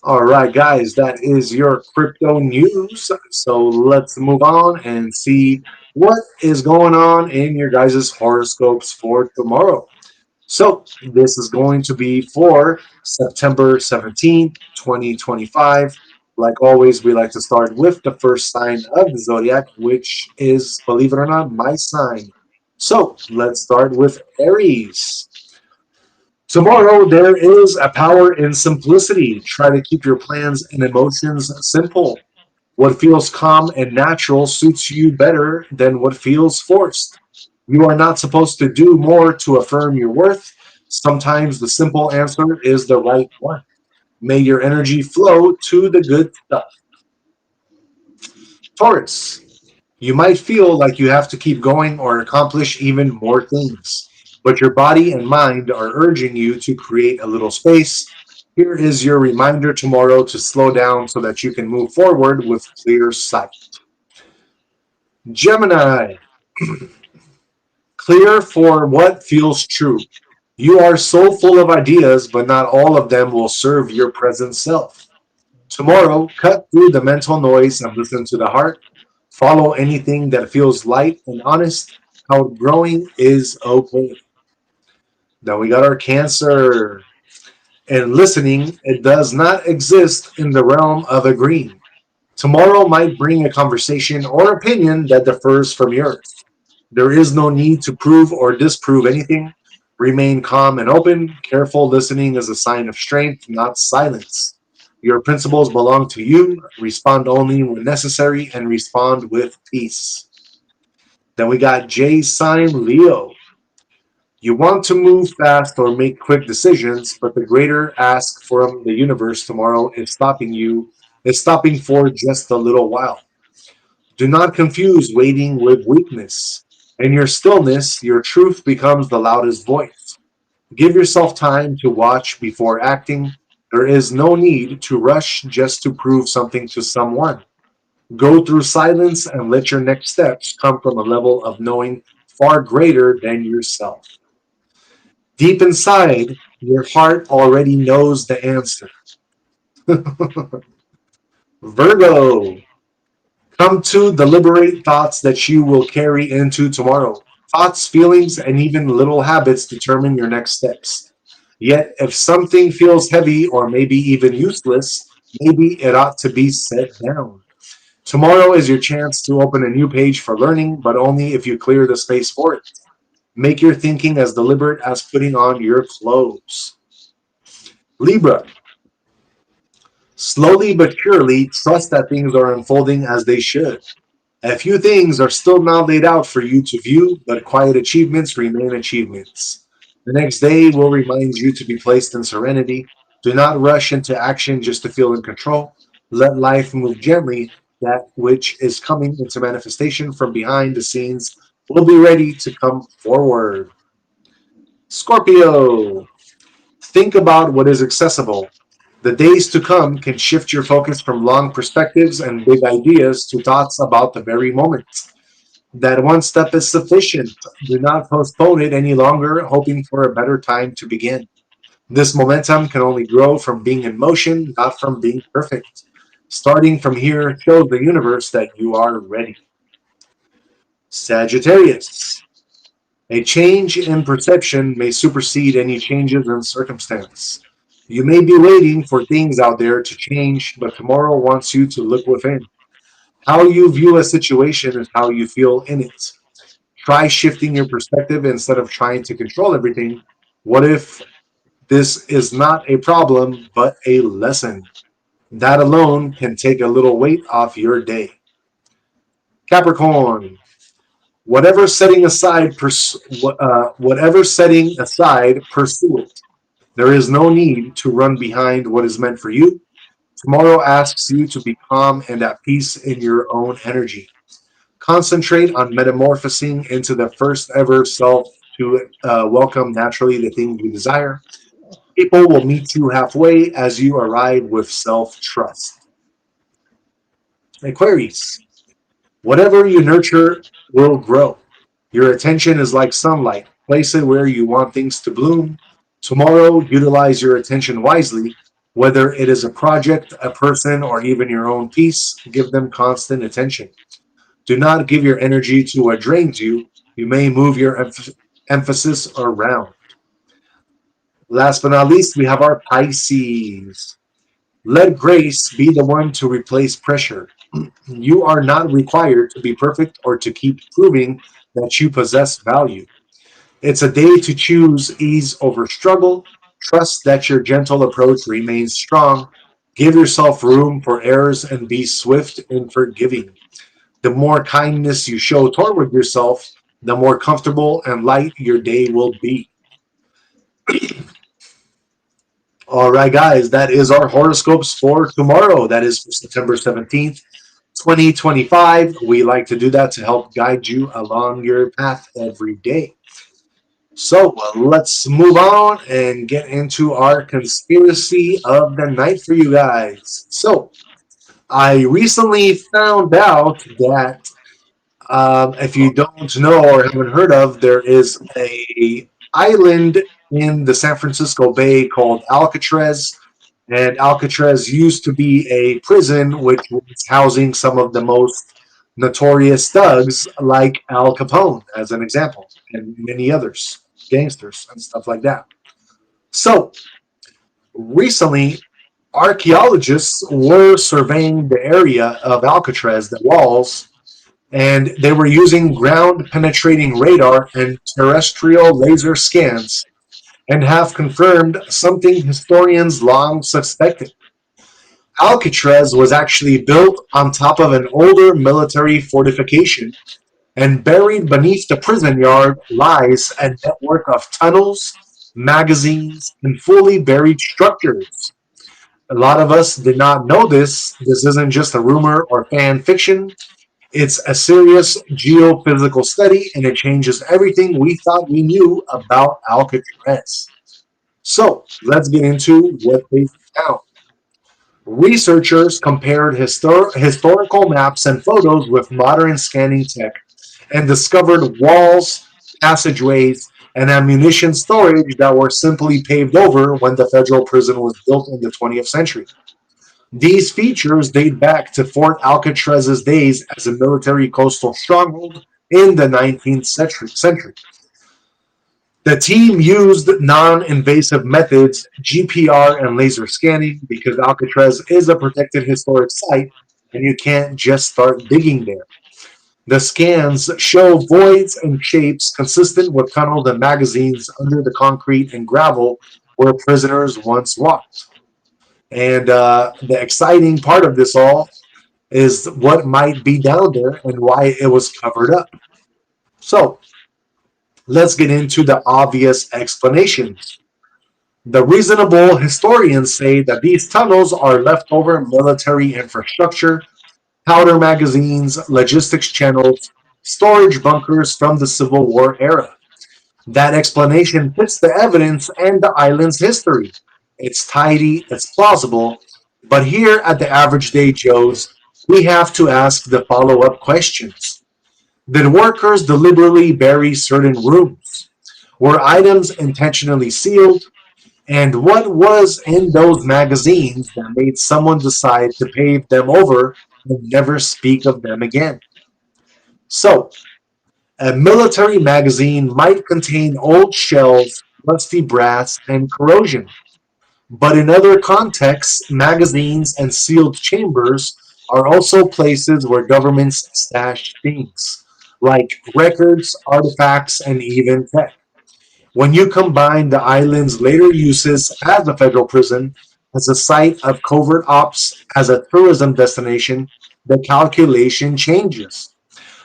All right, guys, that is your crypto news. So let's move on and see what is going on in your guys' horoscopes for tomorrow. So this is going to be for September 17th, 2025. Like always, we like to start with the first sign of the zodiac, which is, believe it or not, my sign. So let's start with Aries. Tomorrow, there is a power in simplicity. Try to keep your plans and emotions simple. What feels calm and natural suits you better than what feels forced. You are not supposed to do more to affirm your worth. Sometimes the simple answer is the right one. May your energy flow to the good stuff. Taurus, you might feel like you have to keep going or accomplish even more things, but your body and mind are urging you to create a little space. Here is your reminder tomorrow to slow down so that you can move forward with clear sight. Gemini, clear for what feels true. You are so full of ideas, but not all of them will serve your present self. Tomorrow, cut through the mental noise and listen to the heart. Follow anything that feels light and honest. Outgrowing is okay. Now we got our Cancer. And listening, it does not exist in the realm of agreeing. Tomorrow might bring a conversation or opinion that differs from yours. There is no need to prove or disprove anything. Remain calm and open. Careful listening is a sign of strength, not silence. Your principles belong to you. Respond only when necessary and respond with peace. Then we got J sign Leo. You want to move fast or make quick decisions, but the greater ask from the universe tomorrow is stopping for just a little while. Do not confuse waiting with weakness. In your stillness, your truth becomes the loudest voice. Give yourself time to watch before acting. There is no need to rush just to prove something to someone. Go through silence and let your next steps come from a level of knowing far greater than yourself. Deep inside, your heart already knows the answer. Virgo, come to deliberate thoughts that you will carry into tomorrow. Thoughts, feelings, and even little habits determine your next steps. Yet, if something feels heavy or maybe even useless, maybe it ought to be set down. Tomorrow is your chance to open a new page for learning, but only if you clear the space for it. Make your thinking as deliberate as putting on your clothes. Libra, slowly but surely trust that things are unfolding as they should. A few things are still not laid out for you to view, but quiet achievements remain achievements. The next day will remind you to be placed in serenity. Do not rush into action just to feel in control. Let life move gently. That which is coming into manifestation from behind the scenes will be ready to come forward. Scorpio, think about what is accessible. The days to come can shift your focus from long perspectives and big ideas to thoughts about the very moment. That one step is sufficient. Do not postpone it any longer, hoping for a better time to begin. This momentum can only grow from being in motion, not from being perfect. Starting from here shows the universe that you are ready. Sagittarius. A change in perception may supersede any changes in circumstance. You may be waiting for things out there to change, but tomorrow wants you to look within. How you view a situation is how you feel in it. Try shifting your perspective instead of trying to control everything. What if this is not a problem, but a lesson? That alone can take a little weight off your day. Capricorn, whatever setting aside, pursue it. There is no need to run behind what is meant for you. Tomorrow asks you to be calm and at peace in your own energy. Concentrate on metamorphosing into the first ever self to welcome naturally the thing you desire. People will meet you halfway as you arrive with self trust. Aquarius, whatever you nurture will grow. Your attention is like sunlight. Place it where you want things to bloom. Tomorrow, utilize your attention wisely. Whether it is a project, a person, or even your own peace, give them constant attention. Do not give your energy to what drains you. You may move your emphasis around. Last but not least, we have our Pisces. Let grace be the one to replace pressure. You are not required to be perfect or to keep proving that you possess value. It's a day to choose ease over struggle. Trust that your gentle approach remains strong. Give yourself room for errors and be swift in forgiving. The more kindness you show toward yourself, the more comfortable and light your day will be. All right, guys, that is our horoscopes for tomorrow. That is September 17th, 2025. We like to do that to help guide you along your path every day. So let's move on and get into our conspiracy of the night for you guys. So I recently found out that if you don't know or haven't heard of, there is a island in the San Francisco Bay called Alcatraz, and Alcatraz used to be a prison which was housing some of the most notorious thugs, like Al Capone, as an example, and many others, gangsters and stuff like that. So recently, archaeologists were surveying the area of Alcatraz, the walls, and they were using ground penetrating radar and terrestrial laser scans and have confirmed something historians long suspected. Alcatraz was actually built on top of an older military fortification, and buried beneath the prison yard lies a network of tunnels, magazines, and fully buried structures. A lot of us did not know this. This isn't just a rumor or fan fiction. It's a serious geophysical study, and it changes everything we thought we knew about Alcatraz. So let's get into what they found. Researchers compared historical maps and photos with modern scanning tech and discovered walls, passageways, and ammunition storage that were simply paved over when the federal prison was built in the 20th century. These features date back to Fort Alcatraz's days as a military coastal stronghold in the 19th century. The team used non-invasive methods, GPR and laser scanning, because Alcatraz is a protected historic site and you can't just start digging there. The scans show voids and shapes consistent with tunnels and magazines under the concrete and gravel where prisoners once walked. And the exciting part of this all is what might be down there and why it was covered up. So let's get into the obvious explanations. The reasonable historians say that these tunnels are leftover military infrastructure, powder magazines, logistics channels, storage bunkers from the Civil War era. That explanation fits the evidence and the island's history. It's tidy, it's plausible, but here at the Average Day Joes, we have to ask the follow up questions. Did workers deliberately bury certain rooms? Were items intentionally sealed? And what was in those magazines that made someone decide to pave them over and never speak of them again? So, a military magazine might contain old shells, rusty brass, and corrosion. But in other contexts, magazines and sealed chambers are also places where governments stash things, like records, artifacts, and even tech. When you combine the island's later uses as a federal prison, as a site of covert ops, as a tourism destination, the calculation changes.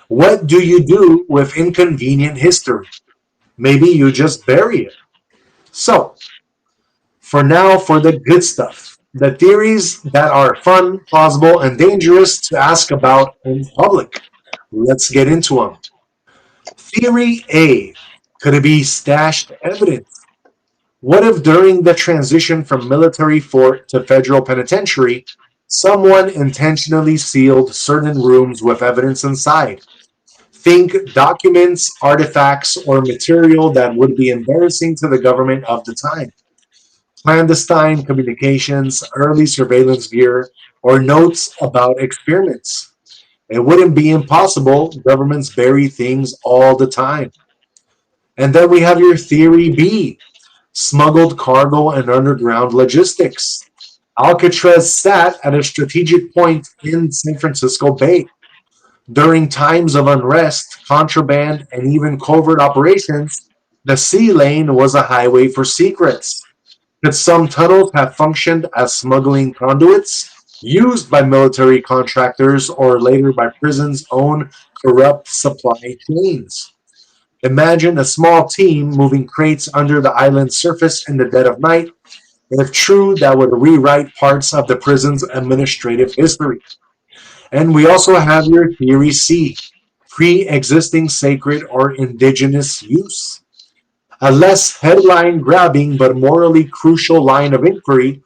What do you do with inconvenient history? Maybe you just bury it. So, for now, for the good stuff. The theories that are fun, plausible, and dangerous to ask about in public. Let's get into them. Theory A. Could it be stashed evidence? What if during the transition from military fort to federal penitentiary, someone intentionally sealed certain rooms with evidence inside? Think documents, artifacts, or material that would be embarrassing to the government of the time. Clandestine communications, early surveillance gear, or notes about experiments. It wouldn't be impossible. Governments bury things all the time. And then we have your theory B, smuggled cargo and underground logistics. Alcatraz sat at a strategic point in San Francisco Bay. During times of unrest, contraband, and even covert operations, the sea lane was a highway for secrets. Could some tunnels have functioned as smuggling conduits, used by military contractors or later by prisons' own corrupt supply chains? Imagine a small team moving crates under the island's surface in the dead of night. If true, that would rewrite parts of the prison's administrative history. And we also have your Theory C, pre existing sacred or indigenous use. A less headline grabbing but morally crucial line of inquiry,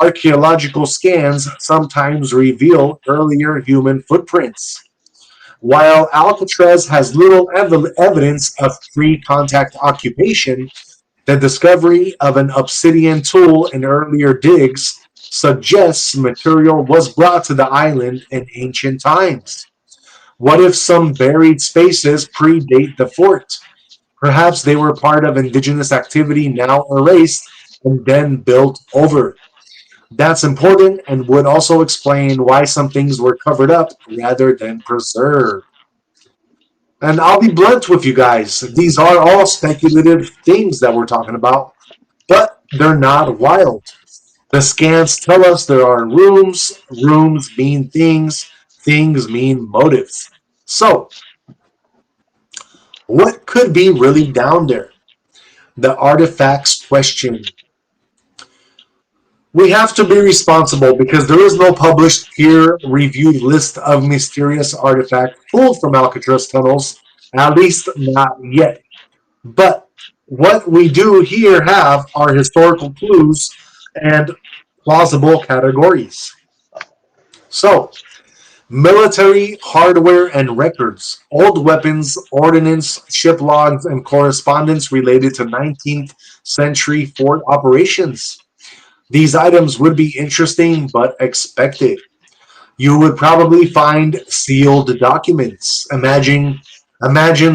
archaeological scans sometimes reveal earlier human footprints. While Alcatraz has little evidence of pre contact occupation, the discovery of an obsidian tool in earlier digs suggests material was brought to the island in ancient times. What if some buried spaces predate the fort? Perhaps they were part of indigenous activity now erased and then built over. That's important and would also explain why some things were covered up rather than preserved. And I'll be blunt with you guys. These are all speculative things that we're talking about, but they're not wild. The scans tell us there are rooms, rooms mean things, things mean motives. So, what could be really down there? The artifacts question. We have to be responsible because there is no published peer-reviewed list of mysterious artifacts pulled from Alcatraz tunnels, at least not yet. But what we do here have are historical clues and plausible categories. So, military hardware and records, old weapons, ordnance, ship logs, and correspondence related to 19th century fort operations. These items would be interesting but expected. You would probably find sealed documents. Imagine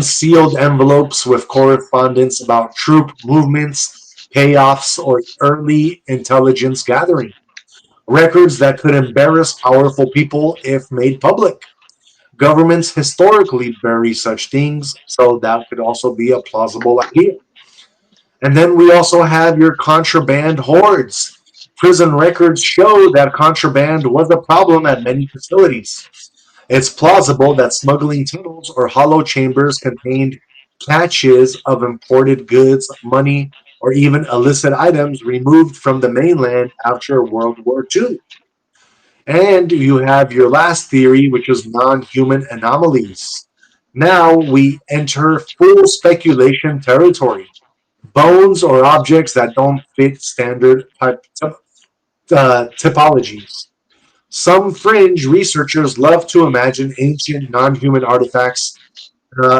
sealed envelopes with correspondence about troop movements, payoffs, or early intelligence gathering. Records that could embarrass powerful people if made public. Governments historically bury such things, so that could also be a plausible idea. And then we also have your contraband hordes. Prison records show that contraband was a problem at many facilities. It's plausible that smuggling tunnels or hollow chambers contained caches of imported goods, money, or even illicit items removed from the mainland after World War II. And you have your last theory, which is non human anomalies. Now we enter full speculation territory. Bones or objects that don't fit standard typologies. Some fringe researchers love to imagine ancient non human artifacts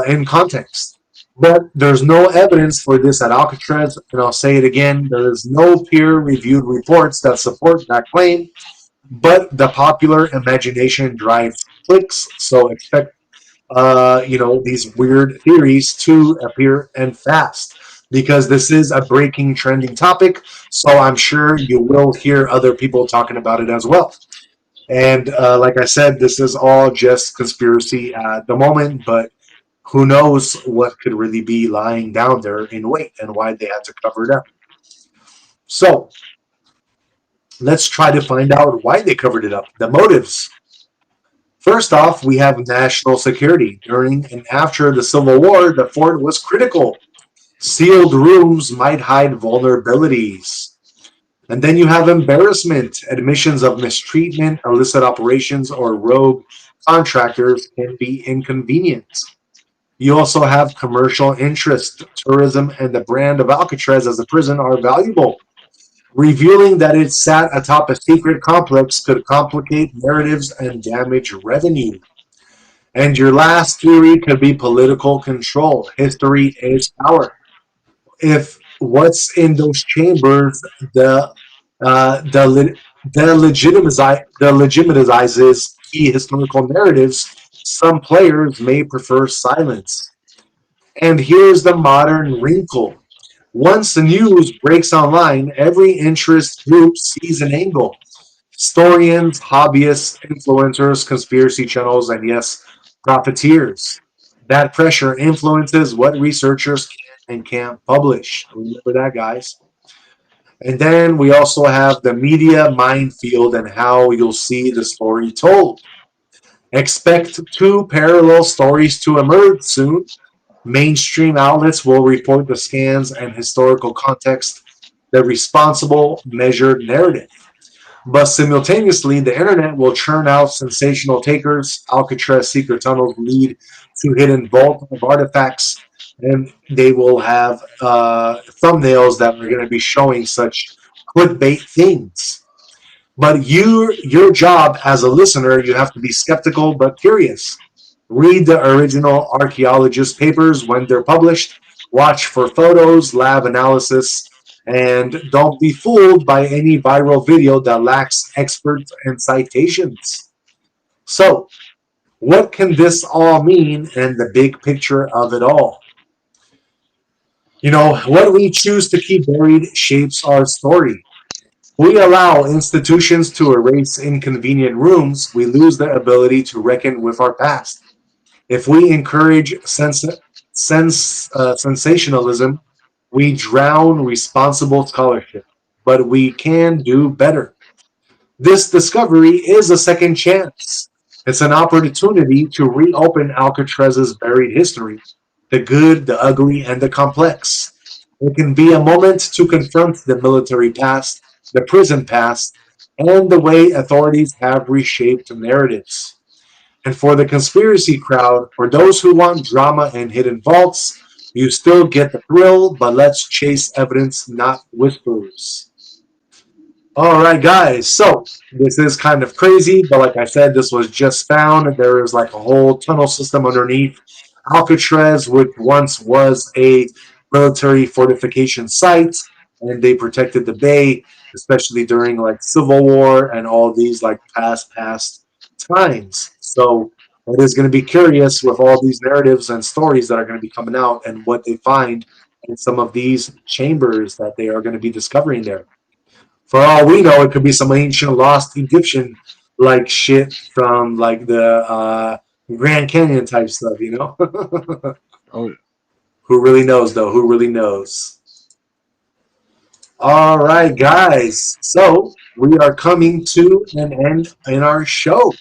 in context. But there's no evidence for this at Alcatraz, and I'll say it again, there is no peer-reviewed reports that support that claim, but the popular imagination drives clicks, so expect these weird theories to appear and fast because this is a breaking trending topic, so I'm sure you will hear other people talking about it as well. And like I said, this is all just conspiracy at the moment, but who knows what could really be lying down there in wait and why they had to cover it up. So let's try to find out why they covered it up, the motives. First off, we have national security. During and after the Civil War, the fort was critical. Sealed rooms might hide vulnerabilities. And then you have embarrassment. Admissions of mistreatment, illicit operations, or rogue contractors can be inconvenient. You also have commercial interest. Tourism and the brand of Alcatraz as a prison are valuable. Revealing that it sat atop a secret complex could complicate narratives and damage revenue. And your last theory could be political control. History is power. If what's in those chambers, the the legitimizes key historical narratives, some players may prefer silence. And here's the modern wrinkle. Once the news breaks online, every interest group sees an angle. Historians, hobbyists, influencers, conspiracy channels, and yes, profiteers. That pressure influences what researchers can and can't publish. Remember that, guys. And then we also have the media minefield and how you'll see the story told. Expect two parallel stories to emerge soon. Mainstream outlets will report the scans and historical context, the responsible, measured narrative. But simultaneously, the internet will churn out sensational takers. Alcatraz secret tunnels lead to hidden vault of artifacts, and they will have thumbnails that are going to be showing such clickbait things. But your job as a listener, you have to be skeptical but curious. Read the original archaeologist papers when they're published. Watch for photos, lab analysis, and don't be fooled by any viral video that lacks experts and citations. So, what can this all mean and the big picture of it all? What we choose to keep buried shapes our story. We allow institutions to erase inconvenient rooms, we lose the ability to reckon with our past. If we encourage sensationalism, we drown responsible scholarship. But we can do better. This discovery is a second chance. It's an opportunity to reopen Alcatraz's buried history, the good, the ugly, and the complex. It can be a moment to confront the military past, the prison past, and the way authorities have reshaped narratives. And for the conspiracy crowd, for those who want drama and hidden vaults, you still get the thrill, but let's chase evidence, not whispers. All right, guys. So this is kind of crazy, but like I said, this was just found. There is like a whole tunnel system underneath Alcatraz, which once was a military fortification site, and they protected the bay, especially during like Civil War and all these like past times. So it is going to be curious with all these narratives and stories that are going to be coming out and what they find in some of these chambers that they are going to be discovering there. For all we know, it could be some ancient lost Egyptian like shit from like the Grand Canyon type stuff, you know? Oh, yeah. Who really knows, though? Who really knows? All right, guys. So we are coming to an end in our show.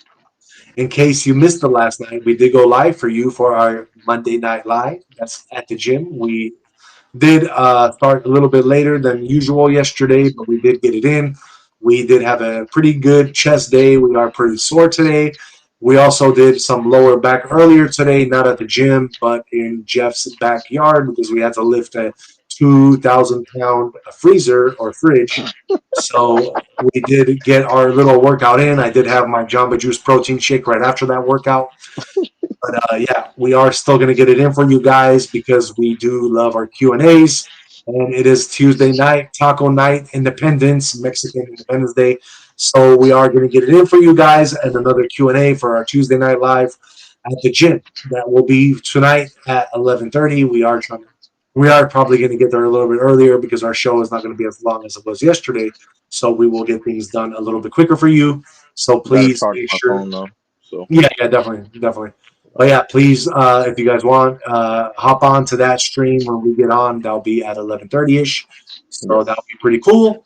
In case you missed the last night, we did go live for you for our Monday Night Live. That's at the gym. We did start a little bit later than usual yesterday, but we did get it in. We did have a pretty good chest day. We are pretty sore today. We also did some lower back earlier today, not at the gym, but in Jeff's backyard because we had to lift a 2,000 pound freezer or fridge. So we did get our little workout in. I did have my Jamba Juice protein shake right after that workout. But yeah, we are still going to get it in for you guys because we do love our Q&As. And it is Tuesday night, Taco Night, Independence, Mexican Independence Day. So we are going to get it in for you guys and another Q&A for our Tuesday night live at the gym. That will be tonight at 11:30. We are probably going to get there a little bit earlier because our show is not going to be as long as it was yesterday. So we will get things done a little bit quicker for you. So Gotta please charge make my sure. phone though. So Yeah, definitely. But yeah, please, if you guys want, hop on to that stream when we get on. That'll be at 11:30 ish. So that'll yes, be pretty cool.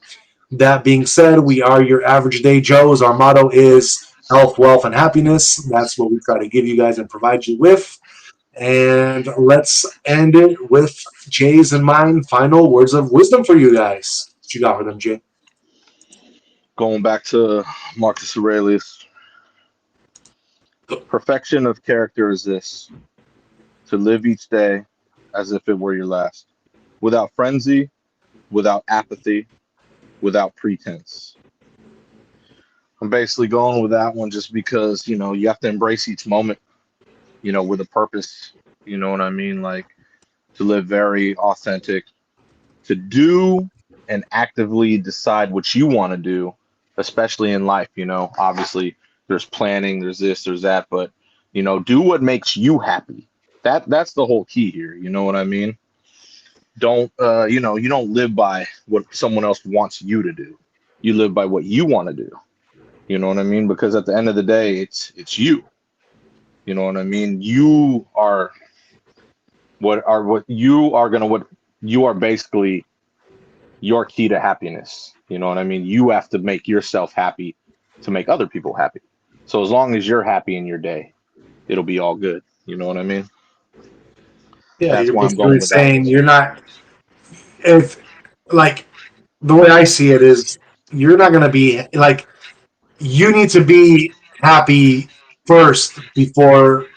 That being said, we are your average day Joes. Our motto is health, wealth, and happiness. That's what we try to give you guys and provide you with. And let's end it with Jay's and mine final words of wisdom for you guys. What you got for them, Jay? going back to Marcus Aurelius. Perfection of character is this: to live each day as if it were your last, without frenzy, without apathy, without pretense. I'm basically going with that one just because, you have to embrace each moment, with a purpose. You know what I mean? Like to live very authentic, to do and actively decide what you want to do, especially in life. Obviously there's planning, there's this, there's that, but do what makes you happy. That's the whole key here. You know what I mean? Don't you don't live by what someone else wants you to do. You live by what you want to do. You know what I mean? Because at the end of the day, it's you. You know what I mean? You are what you are basically your key to happiness. You know what I mean? You have to make yourself happy to make other people happy. So as long as you're happy in your day, it'll be all good. You know what I mean? Yeah, That's you're why I'm basically going with that one. saying you're not, if like the way I see it is you're not going to be like you need to be happy first before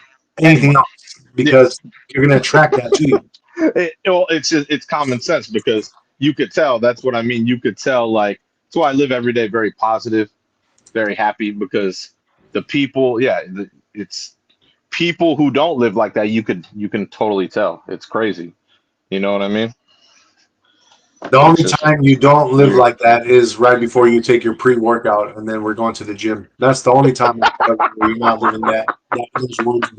anything Anybody. else Yeah. because you're going to attract that to you. It's common sense because you could tell. That's what I mean. You could tell. Like that's why I live every day very positive, very happy because the people. Yeah, it's people who don't live like that. You can totally tell. It's crazy. You know what I mean? The It's only just time you don't live weird. like that is right before you take your pre-workout and then we're going to the gym. That's the only time where you're not living that those words.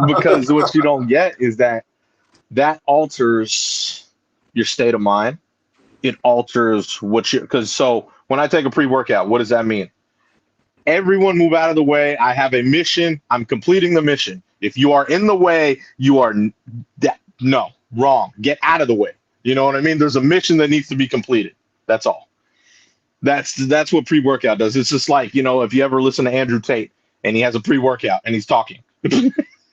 Because what you don't get is that alters your state of mind. It alters what you because so when I take a pre-workout, what does that mean? Everyone move out of the way. I have a mission. I'm completing the mission. If you are in the way, you are no, wrong. Get out of the way. You know what I mean? There's a mission that needs to be completed. That's all. That's what pre-workout does. It's just like, if you ever listen to Andrew Tate and he has a pre-workout and he's talking.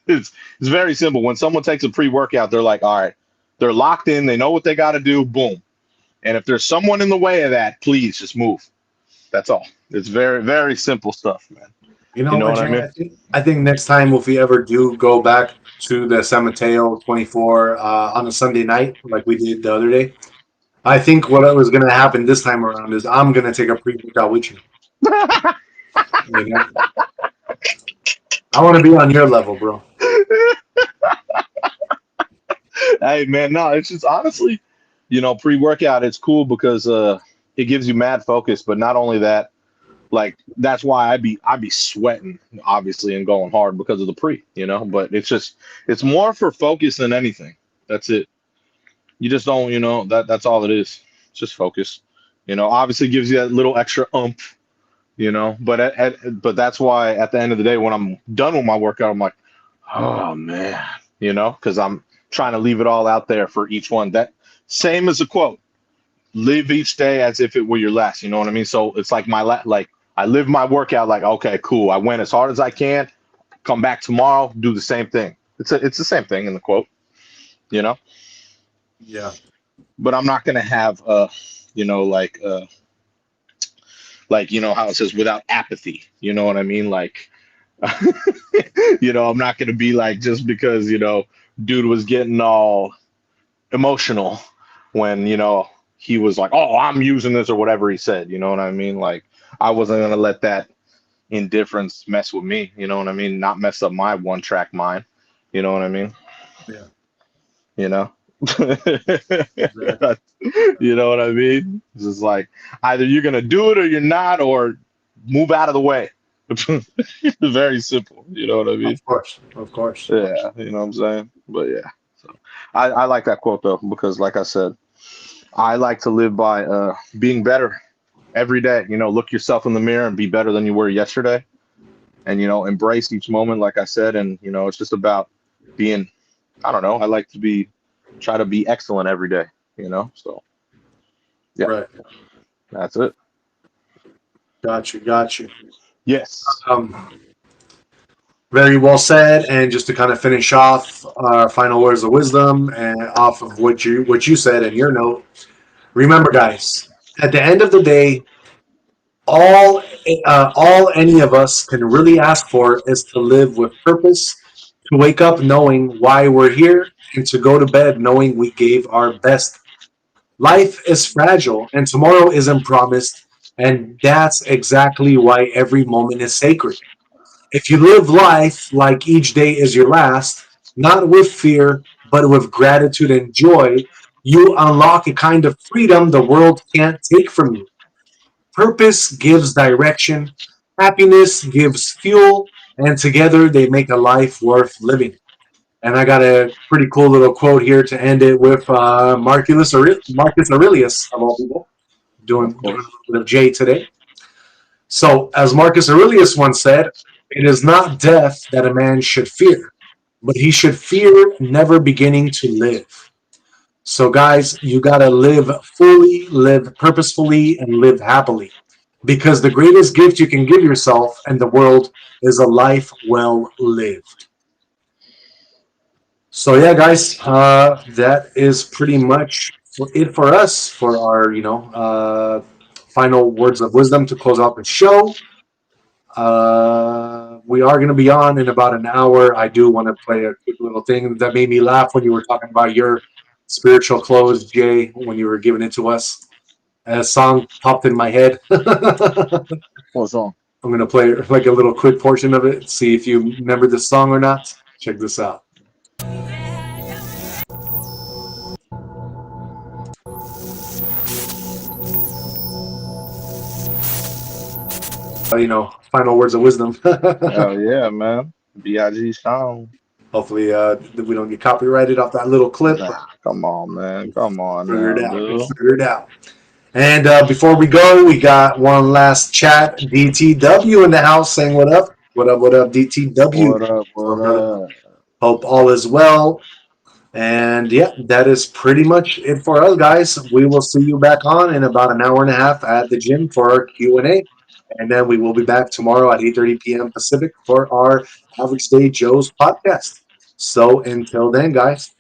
It's very simple. When someone takes a pre-workout, they're like, all right, they're locked in, they know what they got to do, boom. And if there's someone in the way of that, please just move. That's all. It's very, very simple stuff, man. You You know know what, what I Jay? mean? I think next time if we ever do go back to the San Mateo 24 on a Sunday night like we did the other day, I think what was going to happen this time around is I'm going to take a pre-workout with you. You know, I want to be on your level, bro. Hey man, no, it's just honestly, pre-workout it's cool because it gives you mad focus, but not only that, like that's why I be sweating obviously and going hard because of the but it's more for focus than anything. That's it. You just don't, that's all it is. It's just focus. Obviously gives you that little extra oomph, but that's why at the end of the day when I'm done with my workout, I'm like, oh man, because I'm trying to leave it all out there for each one. That same as the quote, live each day as if it were your last. You know what I mean? So it's like like I live my workout like, okay, cool. I went as hard as I can. Come back tomorrow, do the same thing. It's the same thing in the quote, you know. Yeah. But I'm not gonna have you know, like uh, how it says without apathy. You know what I mean? Like, I'm not gonna be like just because dude was getting all emotional when he was like, "Oh, I'm using this" or whatever he said. You know what I mean? Like, I wasn't gonna let that indifference mess with me. You know what I mean? Not mess up my one track mind. You know what I mean? Yeah. You know. Exactly. You know what I mean? It's just like either you're gonna do it or you're not, or move out of the way. Very simple. You know what I mean? Of course. Of course. Yeah, you know what I'm saying? But yeah. So I like that quote though, because like I said, I like to live by being better every day. Look yourself in the mirror and be better than you were yesterday. And embrace each moment, like I said, and it's just about being, I don't know, I like to try to be excellent every day, So yeah, Right. that's it. Got you. Got you. Yes. Um, Very well said. And just to kind of finish off our final words of wisdom and off of what you said in your note, remember, guys, at the end of the day, all all any of us can really ask for is to live with purpose, to wake up knowing why we're here, and to go to bed knowing we gave our best. Life is fragile, and tomorrow isn't promised, and that's exactly why every moment is sacred. If you live life like each day is your last, not with fear, but with gratitude and joy, you unlock a kind of freedom the world can't take from you. Purpose gives direction, happiness gives fuel, and together they make a life worth living. And I got a pretty cool little quote here to end it with Marcus Aurelius, of all people, doing Of a course. little bit of J today. So, as Marcus Aurelius once said, it is not death that a man should fear, but he should fear never beginning to live. So, guys, you got to live fully, live purposefully, and live happily. Because the greatest gift you can give yourself and the world is a life well lived. So, yeah, guys, that is pretty much it for us for our, final words of wisdom to close out the show. We are going to be on in about an hour. I do want to play a quick little thing that made me laugh when you were talking about your spiritual clothes, Jay, when you were giving it to us. A song popped in my head. I'm What's on? going to play like a little quick portion of it, see if you remember this song or not. Check this out. Final words of wisdom. Oh yeah, man. Big song. Hopefully, we don't get copyrighted off that little clip. Nah, come on, man. Come on Figure it now, out. We'll dude. figure it out. And before we go, we got one last chat. DTW in the house saying what up? What up, DTW? What up? So, What brother, up? hope all is well. And yeah, that is pretty much it for us, guys. We will see you back on in about an hour and a half at the gym for our Q&A. And then we will be back tomorrow at 8:30 p.m. Pacific for our Average Day Joe's podcast. So until then, guys,